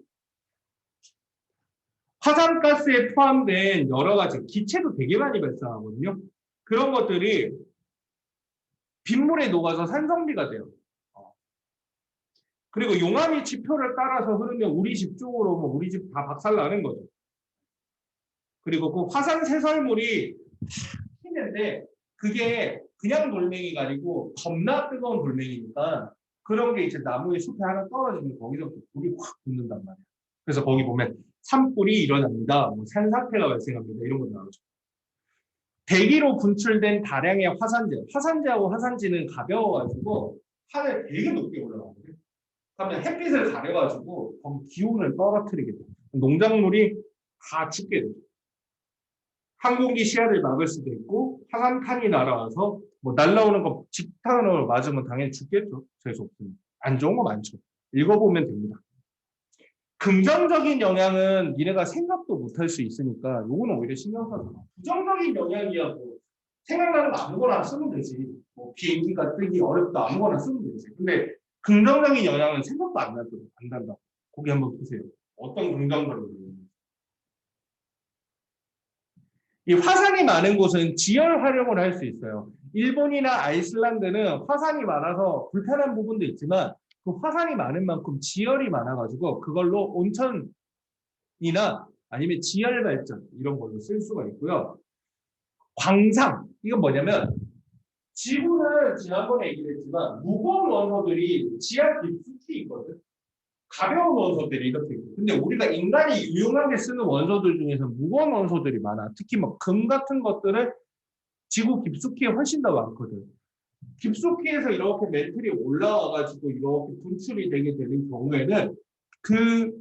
화산가스에 포함된 여러 가지 기체도 되게 많이 발생하거든요. 그런 것들이 빗물에 녹아서 산성비가 돼요. 그리고 용암이 지표를 따라서 흐르면 우리 집 쪽으로 뭐 우리 집 다 박살나는 거죠. 그리고 그 화산 세설물이 튀는데 그게 그냥 돌멩이가 아니고 겁나 뜨거운 돌멩이니까 그런 게 이제 나무의 숲에 하나 떨어지면 거기서부터 불이 확 붙는단 말이야. 그래서 거기 보면 산불이 일어납니다. 뭐 산사태가 발생합니다. 이런 거 나오죠. 대기로 분출된 다량의 화산재. 화산재하고 화산지는 가벼워가지고 하늘 되게 높게 올라가거든요. 그러면 햇빛을 가려가지고 거기 기온을 떨어뜨리게 돼요. 농작물이 다 죽게 돼요. 항공기 시야를 막을 수도 있고 화산탄이 날아와서 뭐 날라오는 거 직탄으로 맞으면 당연히 죽겠죠. 재수 없으면. 안 좋은 거 많죠. 읽어보면 됩니다. 긍정적인 영향은 니네가 생각도 못할 수 있으니까 요거는 오히려 신경 써서 부정적인 영향이야 뭐 생각나는 거 아무거나 쓰면 되지. 뭐 비행기가 뜨기 어렵다 아무거나 쓰면 되지. 근데 긍정적인 영향은 생각도 안 난다. 거기 한번 보세요. 어떤 긍정적인 영향? 이 화산이 많은 곳은 지열 활용을 할 수 있어요. 일본이나 아이슬란드는 화산이 많아서 불편한 부분도 있지만 그 화산이 많은 만큼 지열이 많아가지고 그걸로 온천이나 아니면 지열 발전 이런 걸로 쓸 수가 있고요. 광상 이건 뭐냐면 지구는 지난번에 얘기했지만 무거운 원소들이 지하 깊숙이 있거든. 가벼운 원소들이 이렇게 있고 근데 우리가 인간이 유용하게 쓰는 원소들 중에서 무거운 원소들이 많아. 특히 뭐 금 같은 것들은 지구 깊숙이에 훨씬 더 많거든. 깊숙이에서 이렇게 멘틀이 올라와가지고 이렇게 분출이 되게 되는 경우에는 그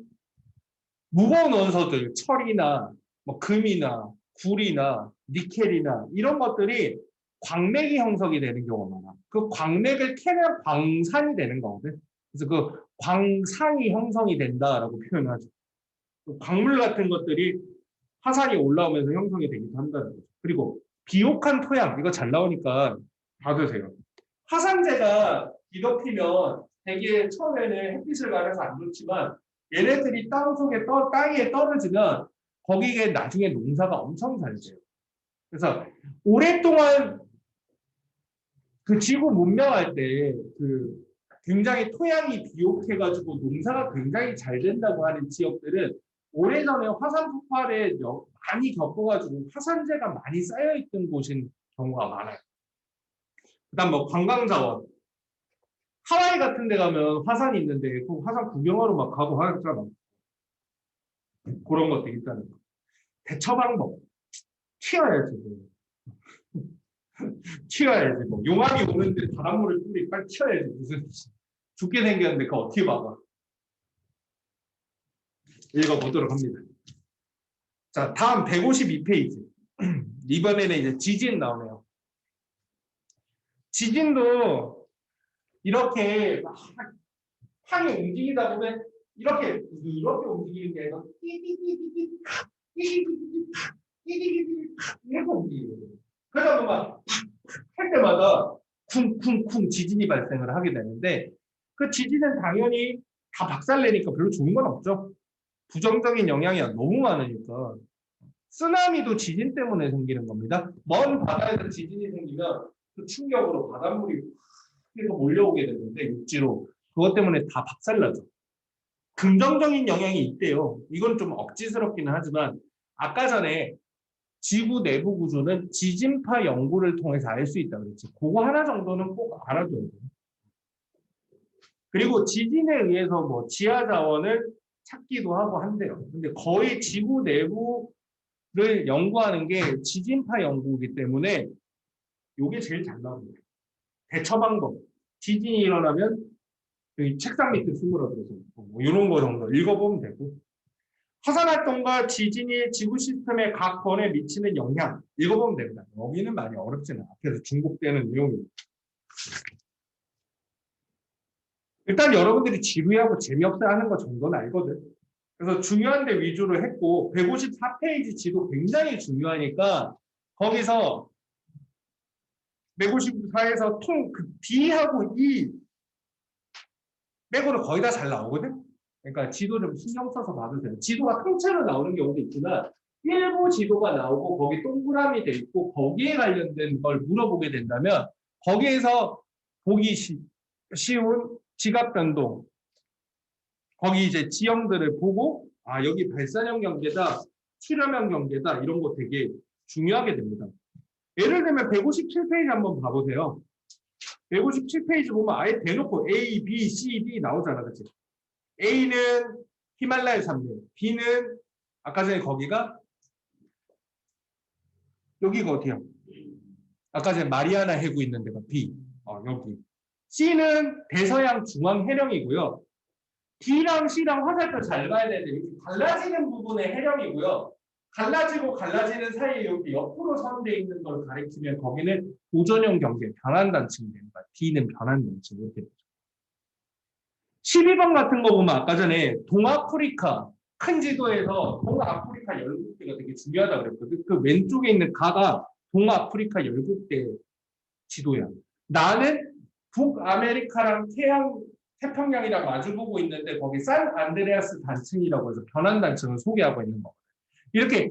무거운 원소들, 철이나 뭐 금이나 구리나 니켈이나 이런 것들이 광맥이 형성이 되는 경우가 많아. 그 광맥을 캐면 광산이 되는 거거든. 그래서 그 광산이 형성이 된다라고 표현하죠. 광물 같은 것들이 화산이 올라오면서 형성이 되기도 한다는 거죠. 그리고 비옥한 토양, 이거 잘 나오니까 봐주세요. 화산재가 뒤덮이면 되게 처음에는 햇빛을 가려서 안 좋지만 얘네들이 땅에 떨어지면 거기에 나중에 농사가 엄청 잘 돼요. 그래서 오랫동안 그 지구 문명할 때 그 굉장히 토양이 비옥해가지고 농사가 굉장히 잘 된다고 하는 지역들은 오래전에 화산 폭발에 많이 겪어가지고 화산재가 많이 쌓여있던 곳인 경우가 많아요. 그다음 뭐 관광자원. 하와이 같은 데 가면 화산이 있는데 그 화산 구경하러 막 가고 하잖아. 그런 것도 있다는 거. 대처 방법. 튀어야지. 튀어야지. 뭐 용암이 오는데 바닷물을 뿌리 빨리 튀어야지. 무슨 죽게 생겼는데 그거 어떻게 막아. 읽어보도록 합니다. 자, 다음 152페이지. 이번에는 이제 지진 나오네요. 지진도 이렇게 막 향이 움직이다 보면 이렇게 움직이는 게 아니라 띠디디디디 이렇게 움직이거든요. 그러다 보면 할 때마다 쿵쿵쿵 지진이 발생을 하게 되는데 그 지진은 당연히 다 박살내니까 별로 좋은 건 없죠. 부정적인 영향이 너무 많으니까. 쓰나미도 지진 때문에 생기는 겁니다. 먼 바다에서 지진이 생기면 그 충격으로 바닷물이 계속 몰려오게 되는데 육지로 그것 때문에 다 박살나죠. 긍정적인 영향이 있대요. 이건 좀 억지스럽기는 하지만 아까 전에 지구 내부 구조는 지진파 연구를 통해서 알 수 있다고 그랬지. 그거 하나 정도는 꼭 알아둬야 돼요. 그리고 지진에 의해서 뭐 지하 자원을 찾기도 하고 한대요. 근데 거의 지구 내부를 연구하는 게 지진파 연구이기 때문에 이게 제일 잘 나옵니다. 대처 방법. 지진이 일어나면 여기 책상 밑에 숨으러들어서 뭐 이런 거 정도 읽어보면 되고 화산 활동과 지진이 지구 시스템의 각 번에 미치는 영향 읽어보면 됩니다. 여기는 많이 어렵지는 않아요. 그래서 중복되는 내용입니다. 일단 여러분들이 지루해하고 재미없어 하는 거 정도는 알거든. 그래서 중요한 데 위주로 했고 154페이지 지도 굉장히 중요하니까 거기서 154에서 D하고 E 빼고는 거의 다 잘 나오거든. 그러니까 지도 좀 신경 써서 봐주세요. 지도가 통째로 나오는 경우도 있지만 일부 지도가 나오고 거기 동그라미 돼 있고 거기에 관련된 걸 물어보게 된다면 거기에서 보기 쉬운 지각 변동 거기 이제 지형들을 보고 아 여기 발산형 경계다 출현형 경계다 이런 거 되게 중요하게 됩니다. 예를 들면 157페이지 한번 봐보세요. 157페이지 보면 아예 대놓고 A, B, C, D 나오잖아. 그치? A는 히말라야 산맥, B는 아까 전에 거기가 여기가 어디야? 아까 전에 마리아나 해구 있는 데가 B, 여기. C는 대서양 중앙 해령이고요. D랑 C랑 화살표 잘 봐야 되는데 여기 갈라지는 부분의 해령이고요. 갈라지고 갈라지는 사이에 여기 옆으로 선돼 있는 걸 가리키면 거기는 보전형 경계, 변환단층이 되는 거야. D는 변환단층 이렇게 되죠. 12번 같은 거 보면 아까 전에 동아프리카 큰 지도에서 동아프리카 열국대가 되게 중요하다고 그랬거든. 그 왼쪽에 있는 가가 동아프리카 열국대 지도야. 나는 북아메리카랑 태평양이랑 마주보고 있는데 거기 산안드레아스 단층이라고 해서 변환단층을 소개하고 있는 거거든. 이렇게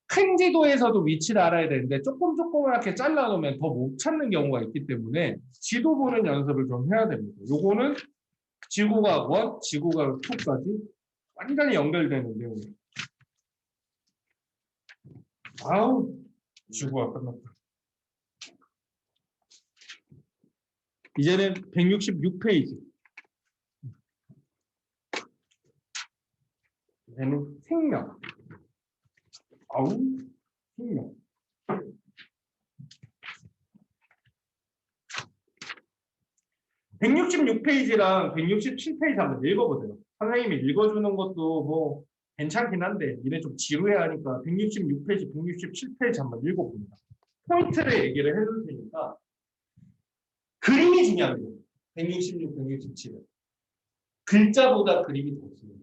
큰 지도에서도 위치를 알아야 되는데 조그맣게 잘라놓으면 더 못 찾는 경우가 있기 때문에 지도 보는 연습을 좀 해야 됩니다. 요거는 지구과학 1, 지구과학 2까지 완전히 연결되는 내용이에요. 아우, 지구가 끝났다. 이제는 166페이지. 이제는 생명. 아우, 생명. (166페이지랑) (167페이지) 한번 읽어보세요. 선생님이 읽어주는 것도 뭐 괜찮긴 한데 이래 좀 지루해하니까 166페이지, 167페이지 한번 읽어봅니다. 포인트를 얘기를 해줄 테니까 그림이 중요합니다. 166, 167은 글자보다 그림이 더 중요해요.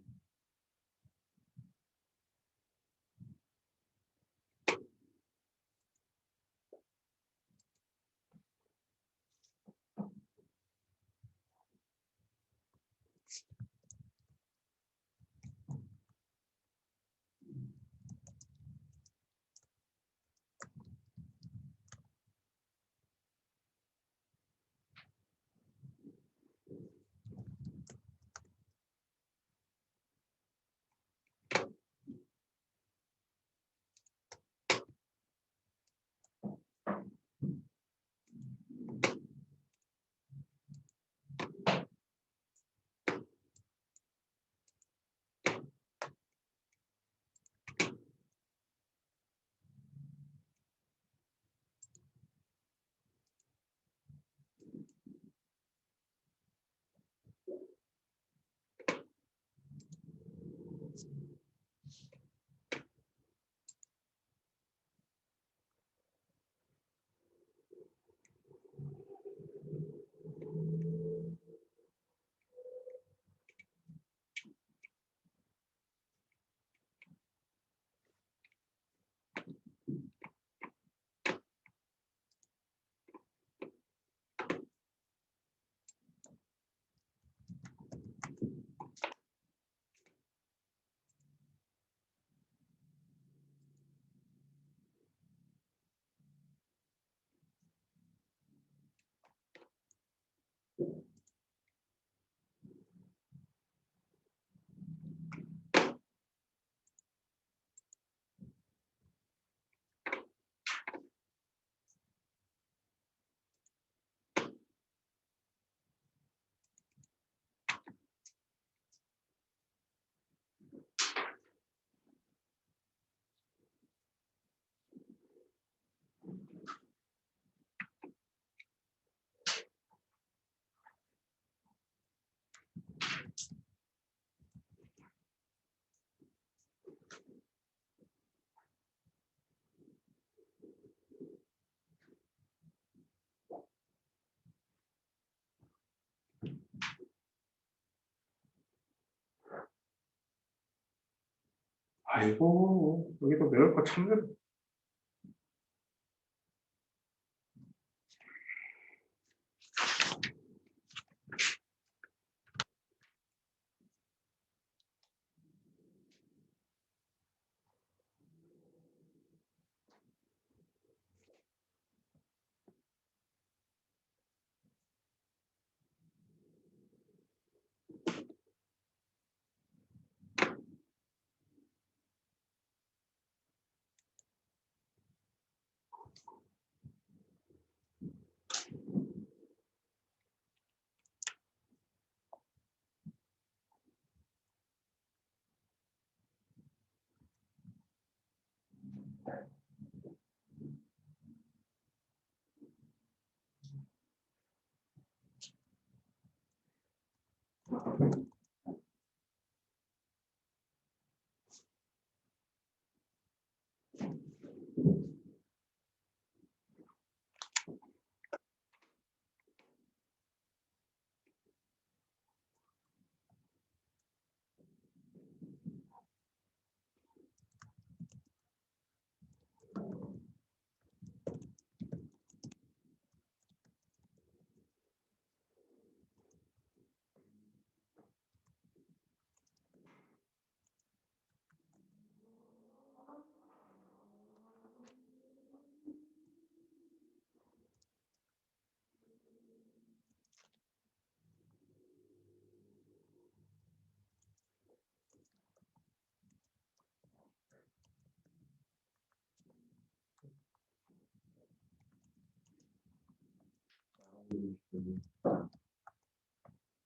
아이고, 여기도 외울 거 참 많네.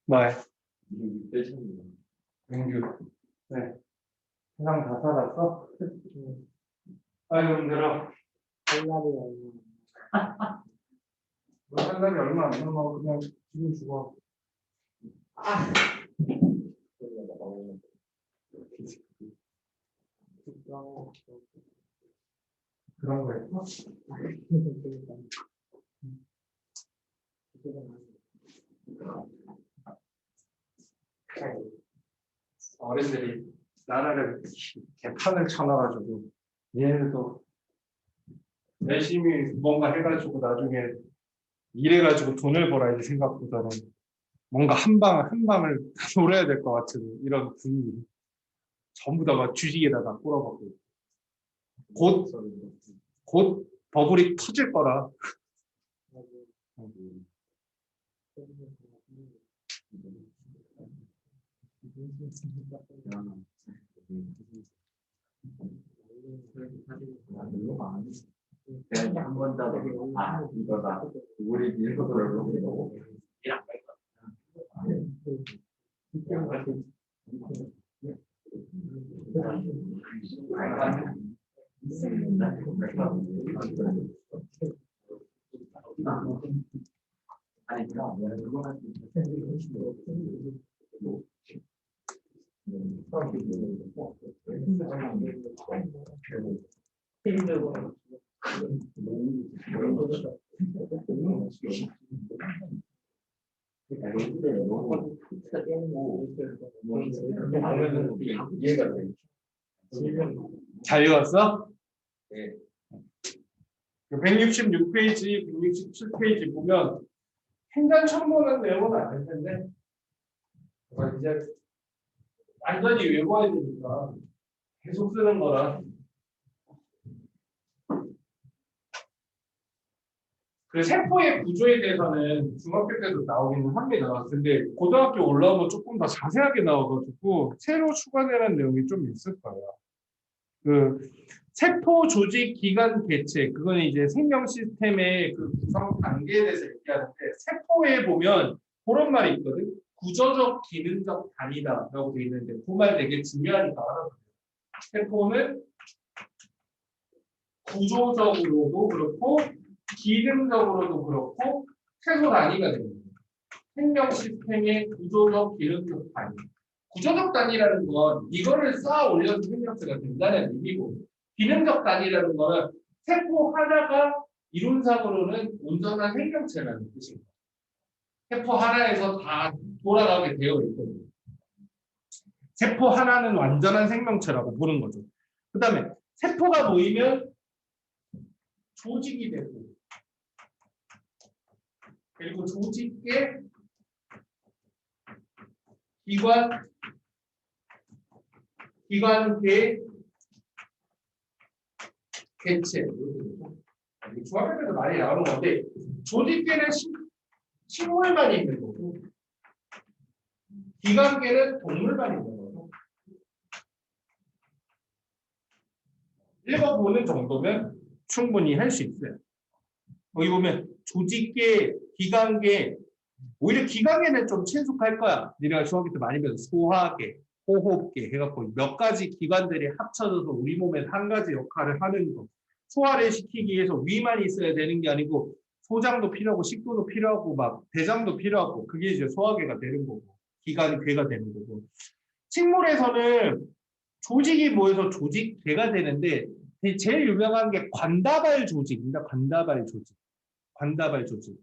뭐야? 민규. 네. 세상 다 살았어? 아유, 힘들어. 할 날이 얼마 안 남아. 그냥 지금 죽어. 그런 거 있어? 어른들이 나라를 개판을 쳐놔가지고 얘네들도 열심히 뭔가 해가지고 나중에 일해가지고 돈을 벌어야지 생각보다는 뭔가 한 방을 노려야 될 것 같은 이런 분위기. 전부 다 막 주식에다가 꼬라박고 곧 버블이 터질 거라. 한번 더 이거다 우리 일부러 이러고 잘 읽었어? 네. 166페이지, 167페이지 보면 행간 처음 보는 내용은 아닐 텐데 이제 완전히 외워야 되니까 계속 쓰는 거라. 그 세포의 구조에 대해서는 중학교 때도 나오기는 합니다. 근데 고등학교 올라오면 조금 더 자세하게 나와가지고 새로 추가되는 내용이 좀 있을 거예요. 그 세포 조직 기관 개체 그거는 이제 생명 시스템의 그 구성 단계에 대해서 얘기하는데 세포에 보면 그런 말이 있거든. 구조적 기능적 단위다라고 되어 있는데 그 말 되게 중요하니까 알아보세요. 세포는 구조적으로도 그렇고 기능적으로도 그렇고 최소 단위가 됩니다. 생명 시스템의 구조적 기능적 단위. 구조적 단위라는 건 이거를 쌓아 올려서 생명체가 된다는 의미고 기능적 단위라는 거는 세포 하나가 이론상으로는 온전한 생명체라는 뜻입니다. 세포 하나에서 다 돌아가게 되어 있거든요. 세포 하나는 완전한 생명체라고 보는 거죠. 그 다음에 세포가 모이면 조직이 되고, 그리고 조직계, 기관계, 개체. 중학교에서 많이 나오는 건데, 조직계는 식물만 있는 거고, 기관계는 동물만 있는 거고. 읽어보는 정도면 충분히 할 수 있어요. 여기 보면 조직계, 기관계, 오히려 기관계는 좀 친숙할 거야. 니네가 중학교 때 많이 배운 소화계, 호흡계 해갖고 몇 가지 기관들이 합쳐져서 우리 몸에 한 가지 역할을 하는 거. 소화를 시키기 위해서 위만 있어야 되는 게 아니고 소장도 필요하고 식도도 필요하고 막 대장도 필요하고 그게 이제 소화계가 되는 거고 기관계가 되는 거고. 식물에서는 조직이 모여서 조직계가 되는데 제일 유명한 게 관다발 조직입니다. 관다발 조직. 관다발 조직.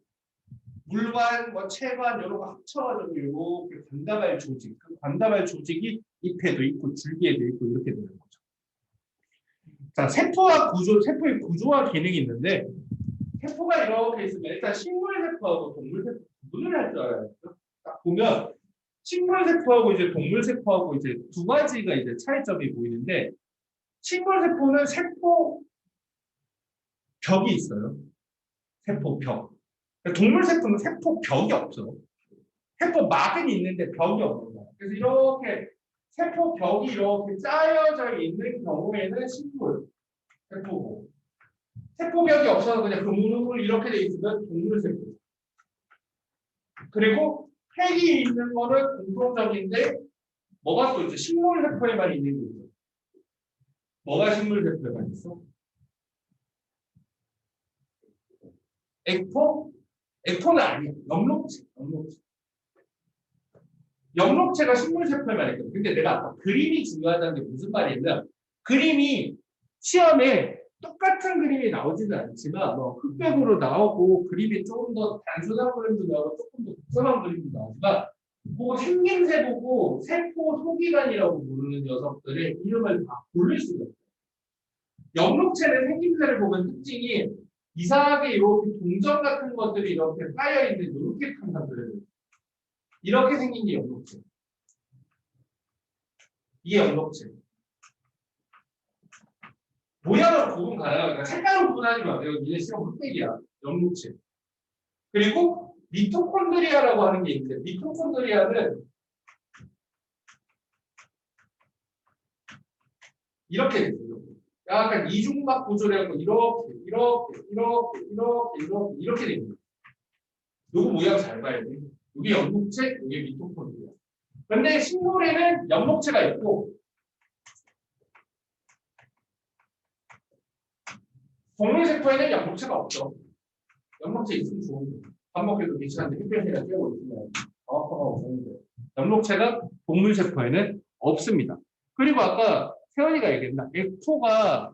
물관, 뭐 체관 이런 거 합쳐가지고 이렇게 관다발 조직. 그 관다발 조직이 잎에도 있고 줄기에도 있고 이렇게 되는 거죠. 자, 세포의 구조와 기능이 있는데 세포가 이렇게 있으면 일단 식물 세포하고 동물 세포 구분을 할 줄 알아야 돼요. 딱 보면 식물 세포하고 이제 동물 세포하고 이제 두 가지가 이제 차이점이 보이는데 식물 세포는 세포 벽이 있어요. 세포 벽. 동물 세포는 세포 벽이 없어. 세포 막은 있는데 벽이 없는 거야. 그래서 이렇게 세포 벽이 이렇게 짜여져 있는 경우에는 식물 세포고, 세포 벽이 없어서 그냥 그물그물 이렇게 돼 있으면 동물 세포. 그리고 핵이 있는 거는 공통적인데 뭐가 또 있죠? 식물 세포에만 있는 게 있죠. 뭐가 식물 세포에만 있어? 액포? 액포는 아니야. 엽록체. 엽록체가 식물 세포에만 있거든. 근데 내가 아까 그림이 중요하다는 게 무슨 말이냐면 그림이 시험에 똑같은 그림이 나오지는 않지만 뭐 흑백으로 나오고 그림이 조금 더 단순한 그림도 나오고 조금 더 복잡한 그림도 나오지만 그거 생김새 보고 세포 소기관이라고 부르는 녀석들의 이름을 다 고를 수가 있어요. 엽록체는 생김새를 보면 특징이 이상하게 이렇게 동전 같은 것들이 이렇게 쌓여있는 이렇게 탄다고요. 이렇게 생긴 게 엽록체. 이게 엽록체. 모양으로 구분 가능하니까 그러니까 색깔로 구분하지 마세요. 이게 시험 흑백이야. 엽록체. 그리고 미토콘드리아라고 하는 게 있는데 미토콘드리아는 이렇게 됐어요. 약간 이중막 구조라고 이렇게 됩니다. 요거 모양 잘 봐야 돼. 이게 엽록체, 이게 미토콘드리아. 근데 식물에는 엽록체가 있고 동물 세포에는 엽록체가 없죠. 엽록체 있으면 좋은데 밥 먹기도 괜찮은데 햇볕이나 쬐고 있으면 정확하고 좋은데 엽록체가 동물 세포에는 없습니다. 그리고 아까 세원이가 얘기했나? 액포가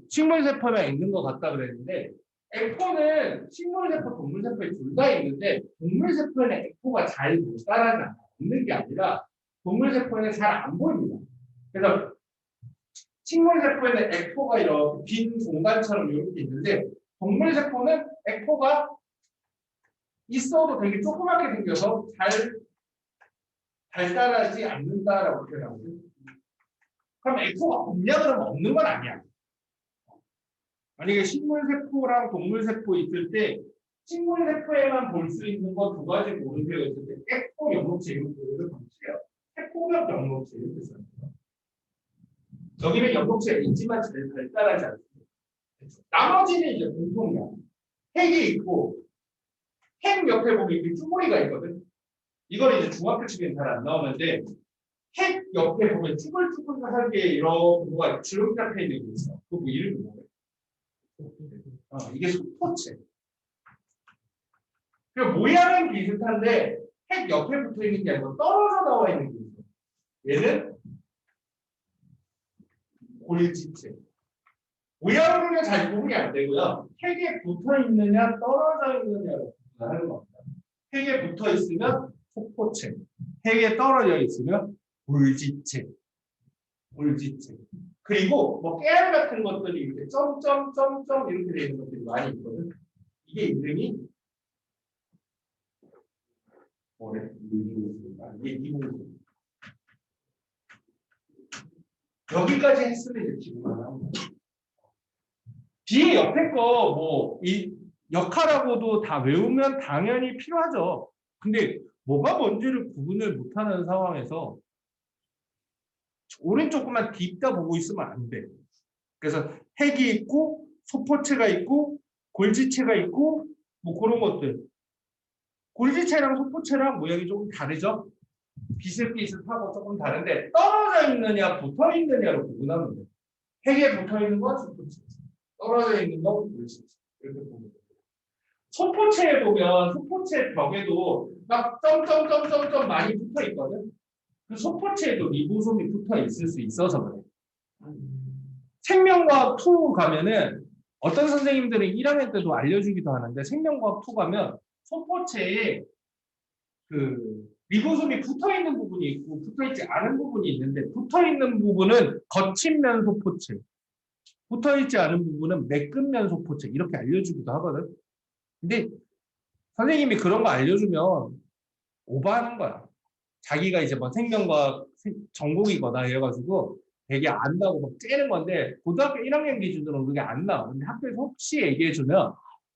식물 세포에 있는 것 같다 그랬는데 액포는 식물 세포, 동물 세포에 둘 다 있는데 동물 세포에는 액포가 잘 못 따라가지 않는 게 아니라 동물 세포에는 잘 안 보입니다. 그래서 식물 세포에는 액포가 이렇게 빈 공간처럼 이렇게 있는데 동물 세포는 액포가 있어도 되게 조그맣게 생겨서 잘 발달하지 않는다라고 표현하거든요. 그럼 액포가 없냐 그러면 없는 건 아니야. 만약에 식물세포랑 동물세포 있을 때 식물세포에만 볼 수 있는 건 두 가지 모르세요 있을 때 액포, 엽록체 이렇게 방식이에요. 액포กับ엽록체 이렇게 써요. 여기는 엽록체가 있지만 잘 발달하지 않습니다. 나머지는 이제 공통이야. 핵이 있고 핵 옆에 보면 이렇게 쭈구리가 있거든. 이건 이제 중학교 측에는 잘 안 나오는데 핵 옆에 보면 쭈글쭈글하게 이런 뭐가 주름 잡혀 있는 게 있어. 그 뭐 이름이 뭐예요? 이게 소포체. 그 모양은 비슷한데 핵 옆에 붙어 있는 게 아니고 떨어져 나와 있는 게 있어. 얘는 골지체. 모양으로는 잘 구분이 안 되고요. 핵에 붙어 있느냐 떨어져 있느냐로 구분하는 겁니다. 핵에 붙어 있으면 소포체, 핵에 떨어져 있으면 골지체. 골지체. 그리고 뭐 깨알 같은 것들이 이렇게 점점점점 이렇게 되는 것들이 많이 있거든. 이게 이름이 뭐래? 이게 리보솜. 여기까지 했으면 이제 기본만 나온 거야. 뒤에 옆에 거 뭐 이 역할하고도 다 외우면 당연히 필요하죠. 근데 뭐가 뭔지를 구분을 못하는 상황에서 오른쪽만 딥다 보고 있으면 안 돼. 그래서 핵이 있고 소포체가 있고 골지체가 있고 뭐 그런 것들. 골지체랑 소포체랑 모양이 조금 다르죠? 비슷비슷하고 조금 다른데 떨어져 있느냐 붙어 있느냐로 구분하면 돼. 핵에 붙어 있는 건 소포체, 떨어져 있는 건 골지체. 이렇게 보면 돼. 소포체에 보면 소포체 벽에도 막 점점점점점 많이 붙어 있거든. 그 소포체에도 리보솜이 붙어 있을 수 있어서 그래. 생명과학 2 가면은 어떤 선생님들은 1학년 때도 알려주기도 하는데 생명과학 2 가면 소포체에 그 리보솜이 붙어 있는 부분이 있고 붙어 있지 않은 부분이 있는데 붙어 있는 부분은 거친 면 소포체, 붙어 있지 않은 부분은 매끈 면 소포체 이렇게 알려주기도 하거든. 근데 선생님이 그런 거 알려주면 오버하는 거야. 자기가 이제 뭐 생명과학 전공이거나 해가지고 되게 안다고 막 째는 건데 고등학교 1학년 기준으로는 그게 안 나와. 근데 학교에서 혹시 얘기해주면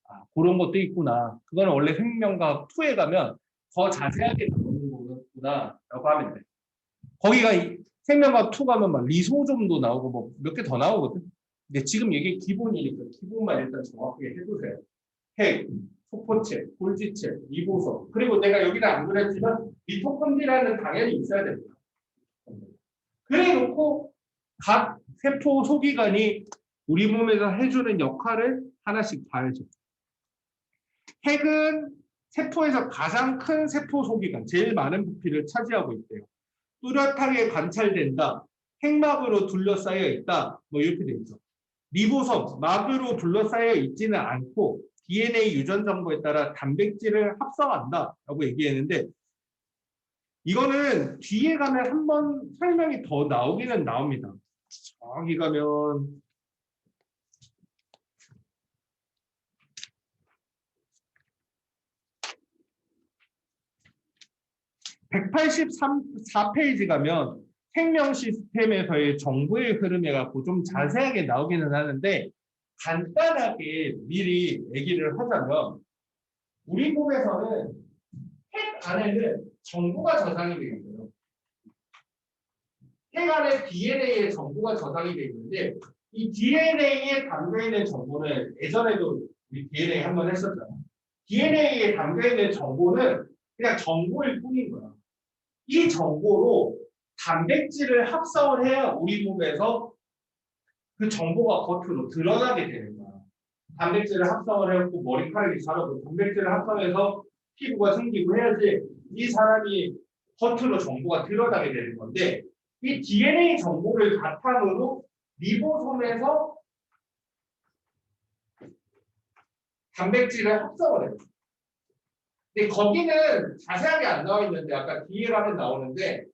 아, 그런 것도 있구나. 그거는 원래 생명과학 2에 가면 더 자세하게 나오는 거구나 라고 하면 돼. 거기가 생명과학 2 가면 막 리소좀도 나오고 뭐 몇 개 더 나오거든. 근데 지금 이게 기본이니까 기본만 일단 정확하게 해두세요. 핵, 소포체, 골지체, 리보솜. 그리고 내가 여기다 안 그랬지만 미토콘드리아는 당연히 있어야 됩니다. 그래 놓고 각 세포 소기관이 우리 몸에서 해주는 역할을 하나씩 봐야죠. 핵은 세포에서 가장 큰 세포 소기관, 제일 많은 부피를 차지하고 있대요. 뚜렷하게 관찰된다. 핵막으로 둘러싸여 있다. 뭐 이렇게 돼 있죠. 리보솜, 막으로 둘러싸여 있지는 않고 DNA 유전 정보에 따라 단백질을 합성한다라고 얘기했는데 이거는 뒤에 가면 한번 설명이 더 나오기는 나옵니다. 저기 가면 184페이지 가면 생명 시스템에서의 정보의 흐름에 갖고 좀 자세하게 나오기는 하는데 간단하게 미리 얘기를 하자면 우리 몸에서는 핵 안에는 정보가 저장이 되어 있어요. 핵 안에 DNA의 정보가 저장이 되어 있는데 이 DNA에 담겨있는 정보는 예전에도 우리 DNA 한번 했었잖아요. DNA에 담겨있는 정보는 그냥 정보일 뿐인 거야. 이 정보로 단백질을 합성을 해야 우리 몸에서 그 정보가 겉으로 드러나게 되는 거야. 단백질을 합성을 해갖고 머리카락이 자라고 단백질을 합성해서 피부가 생기고 해야지 이 사람이 겉으로 정보가 드러나게 되는 건데 이 DNA 정보를 바탕으로 리보솜에서 단백질을 합성을 해요. 근데 거기는 자세하게 안 나와 있는데 아까 뒤에 가면 나오는데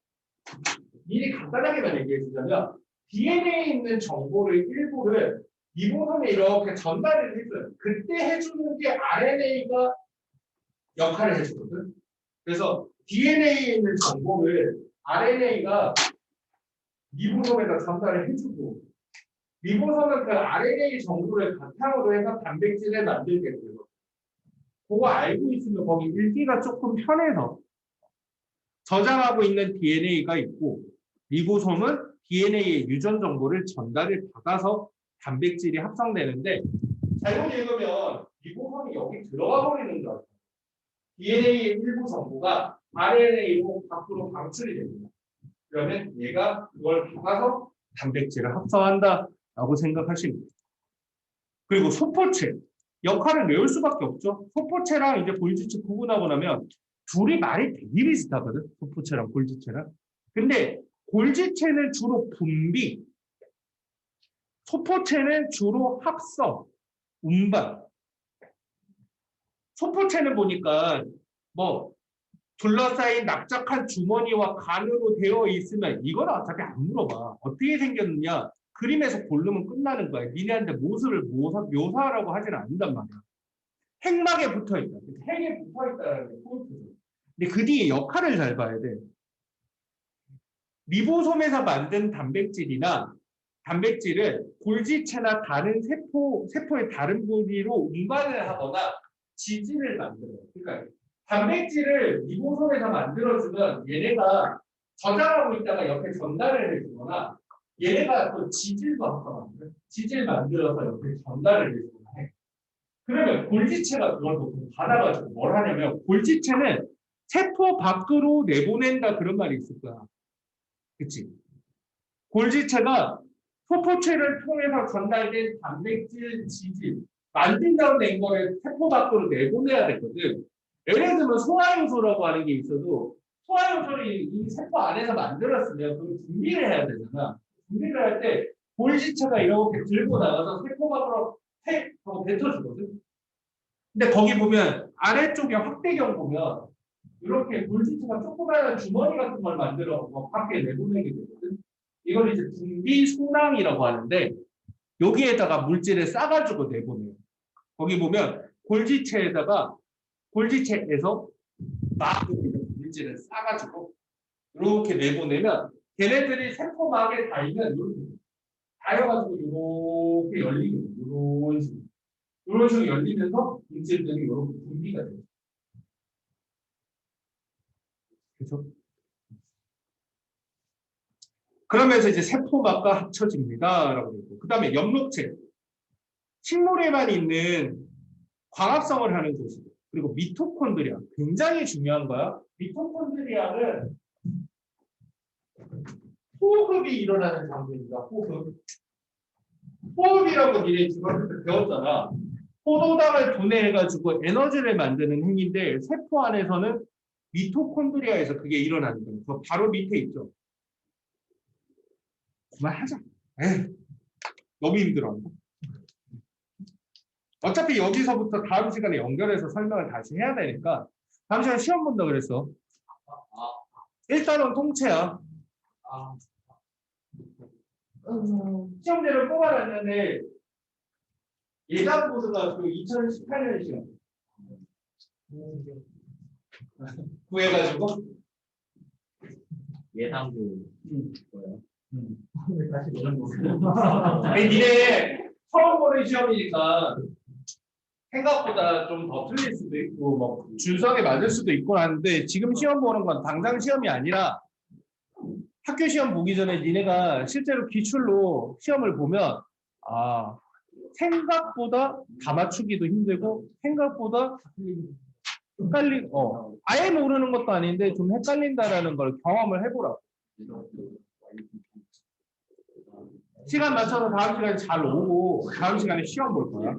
미리 간단하게만 얘기해 주자면 DNA에 있는 정보를 일부를 리보솜에 이렇게 전달을 해줘요. 그때 해주는 게 RNA가 역할을 해주거든. 그래서 DNA에 있는 정보를 RNA가 리보솜에다 전달을 해주고 리보솜은 그 RNA 정보를 바탕으로 해서 단백질을 만들게 돼요. 그거 알고 있으면 거기 읽기가 조금 편해서 저장하고 있는 DNA가 있고 리보솜은 DNA의 유전 정보를 전달을 받아서 단백질이 합성되는데 잘못 읽으면 리보솜이 여기 들어가 버리는 거예요. DNA의 일부 정보가 RNA로 밖으로 방출이 됩니다. 그러면 얘가 그걸 받아서 단백질을 합성한다라고 생각하시면 돼요. 그리고 소포체. 역할을 외울 수밖에 없죠. 소포체랑 이제 골지체 구분하고 나면 둘이 말이 되게 비슷하거든. 소포체랑 골지체랑. 근데 골지체는 주로 분비, 소포체는 주로 합성, 운반. 소포체는 보니까 뭐 둘러싸인 납작한 주머니와 간으로 되어 있으면 이건 어차피 안 물어봐. 어떻게 생겼느냐? 그림에서 고르면 끝나는 거야. 니네한테 모습을 묘사라고 하지는 않는단 말이야. 핵막에 붙어 있다. 핵에 붙어 있다는 게 포인트죠. 근데 그 뒤에 역할을 잘 봐야 돼. 리보솜에서 만든 단백질이나 단백질을 골지체나 다른 세포의 다른 부위로 운반을 하거나 지질을 만들어요. 그러니까 단백질을 리보솜에서 만들어주면 얘네가 저장하고 있다가 옆에 전달을 해주거나 얘네가 또 지질도 아까 만들어요. 지질 만들어서 옆에 전달을 해주거나 해. 그러면 골지체가 그걸 보통 받아가지고 뭘 하냐면 골지체는 세포 밖으로 내보낸다 그런 말이 있을 거야. 그치? 골지체가 소포체를 통해서 전달된 단백질, 지질 만든 다음 낸 거를 세포 밖으로 내보내야 되거든. 예를 들면 소화효소라고 하는 게 있어도 소화효소를 이 세포 안에서 만들었으면 그걸 분비를 해야 되잖아. 분비를 할 때 골지체가 이렇게 들고 나가서 세포 밖으로 뱉어주거든. 근데 거기 보면 아래쪽에 확대경 보면 이렇게 골지체가 조그마한 주머니 같은 걸 만들어 밖에 내보내게 되거든. 이걸 이제 분비 순항이라고 하는데 여기에다가 물질을 싸가지고 내보내요. 거기 보면 골지체에서 막 물질을 싸가지고 이렇게 내보내면 걔네들이 세포막에 닿으면 이렇게 닿여가지고 이렇게 열리게 돼요. 이런 식으로 열리면서 물질들이 이렇게 분비가 돼요. 그렇죠? 그러면서 이제 세포막과 합쳐집니다라고 되고, 그 다음에 엽록체, 식물에만 있는 광합성을 하는 곳이고, 그리고 미토콘드리아 굉장히 중요한 거야. 미토콘드리아는 호흡이 일어나는 장소입니다. 호흡이라고 니네 중학교 때 배웠잖아. 포도당을 분해해가지고 에너지를 만드는 행위인데 세포 안에서는 미토콘드리아에서 그게 일어나는 거예요. 그 바로 밑에 있죠. 그만하자. 에이, 너무 힘들어. 어차피 여기서부터 다음 시간에 연결해서 설명을 다시 해야 되니까 다음 시간에 시험 본다 그랬어. 일단은 통째야. 시험지를 뽑아놨는데 예상 보수가 그 2018년 시험 구해가지고 예상도 뭐예요? 다시 이런 거. 니네 처음 보는 시험이니까 생각보다 좀 더 틀릴 수도 있고 뭐 준성에 맞을 수도 있고 하는데 지금 시험 보는 건 당장 시험이 아니라 학교 시험 보기 전에 니네가 실제로 기출로 시험을 보면 생각보다 다 맞추기도 힘들고 생각보다 아예 모르는 것도 아닌데 좀 헷갈린다라는 걸 경험을 해보라고. 시간 맞춰서 다음 시간에 잘 오고 다음 시간에 시험 볼 거야.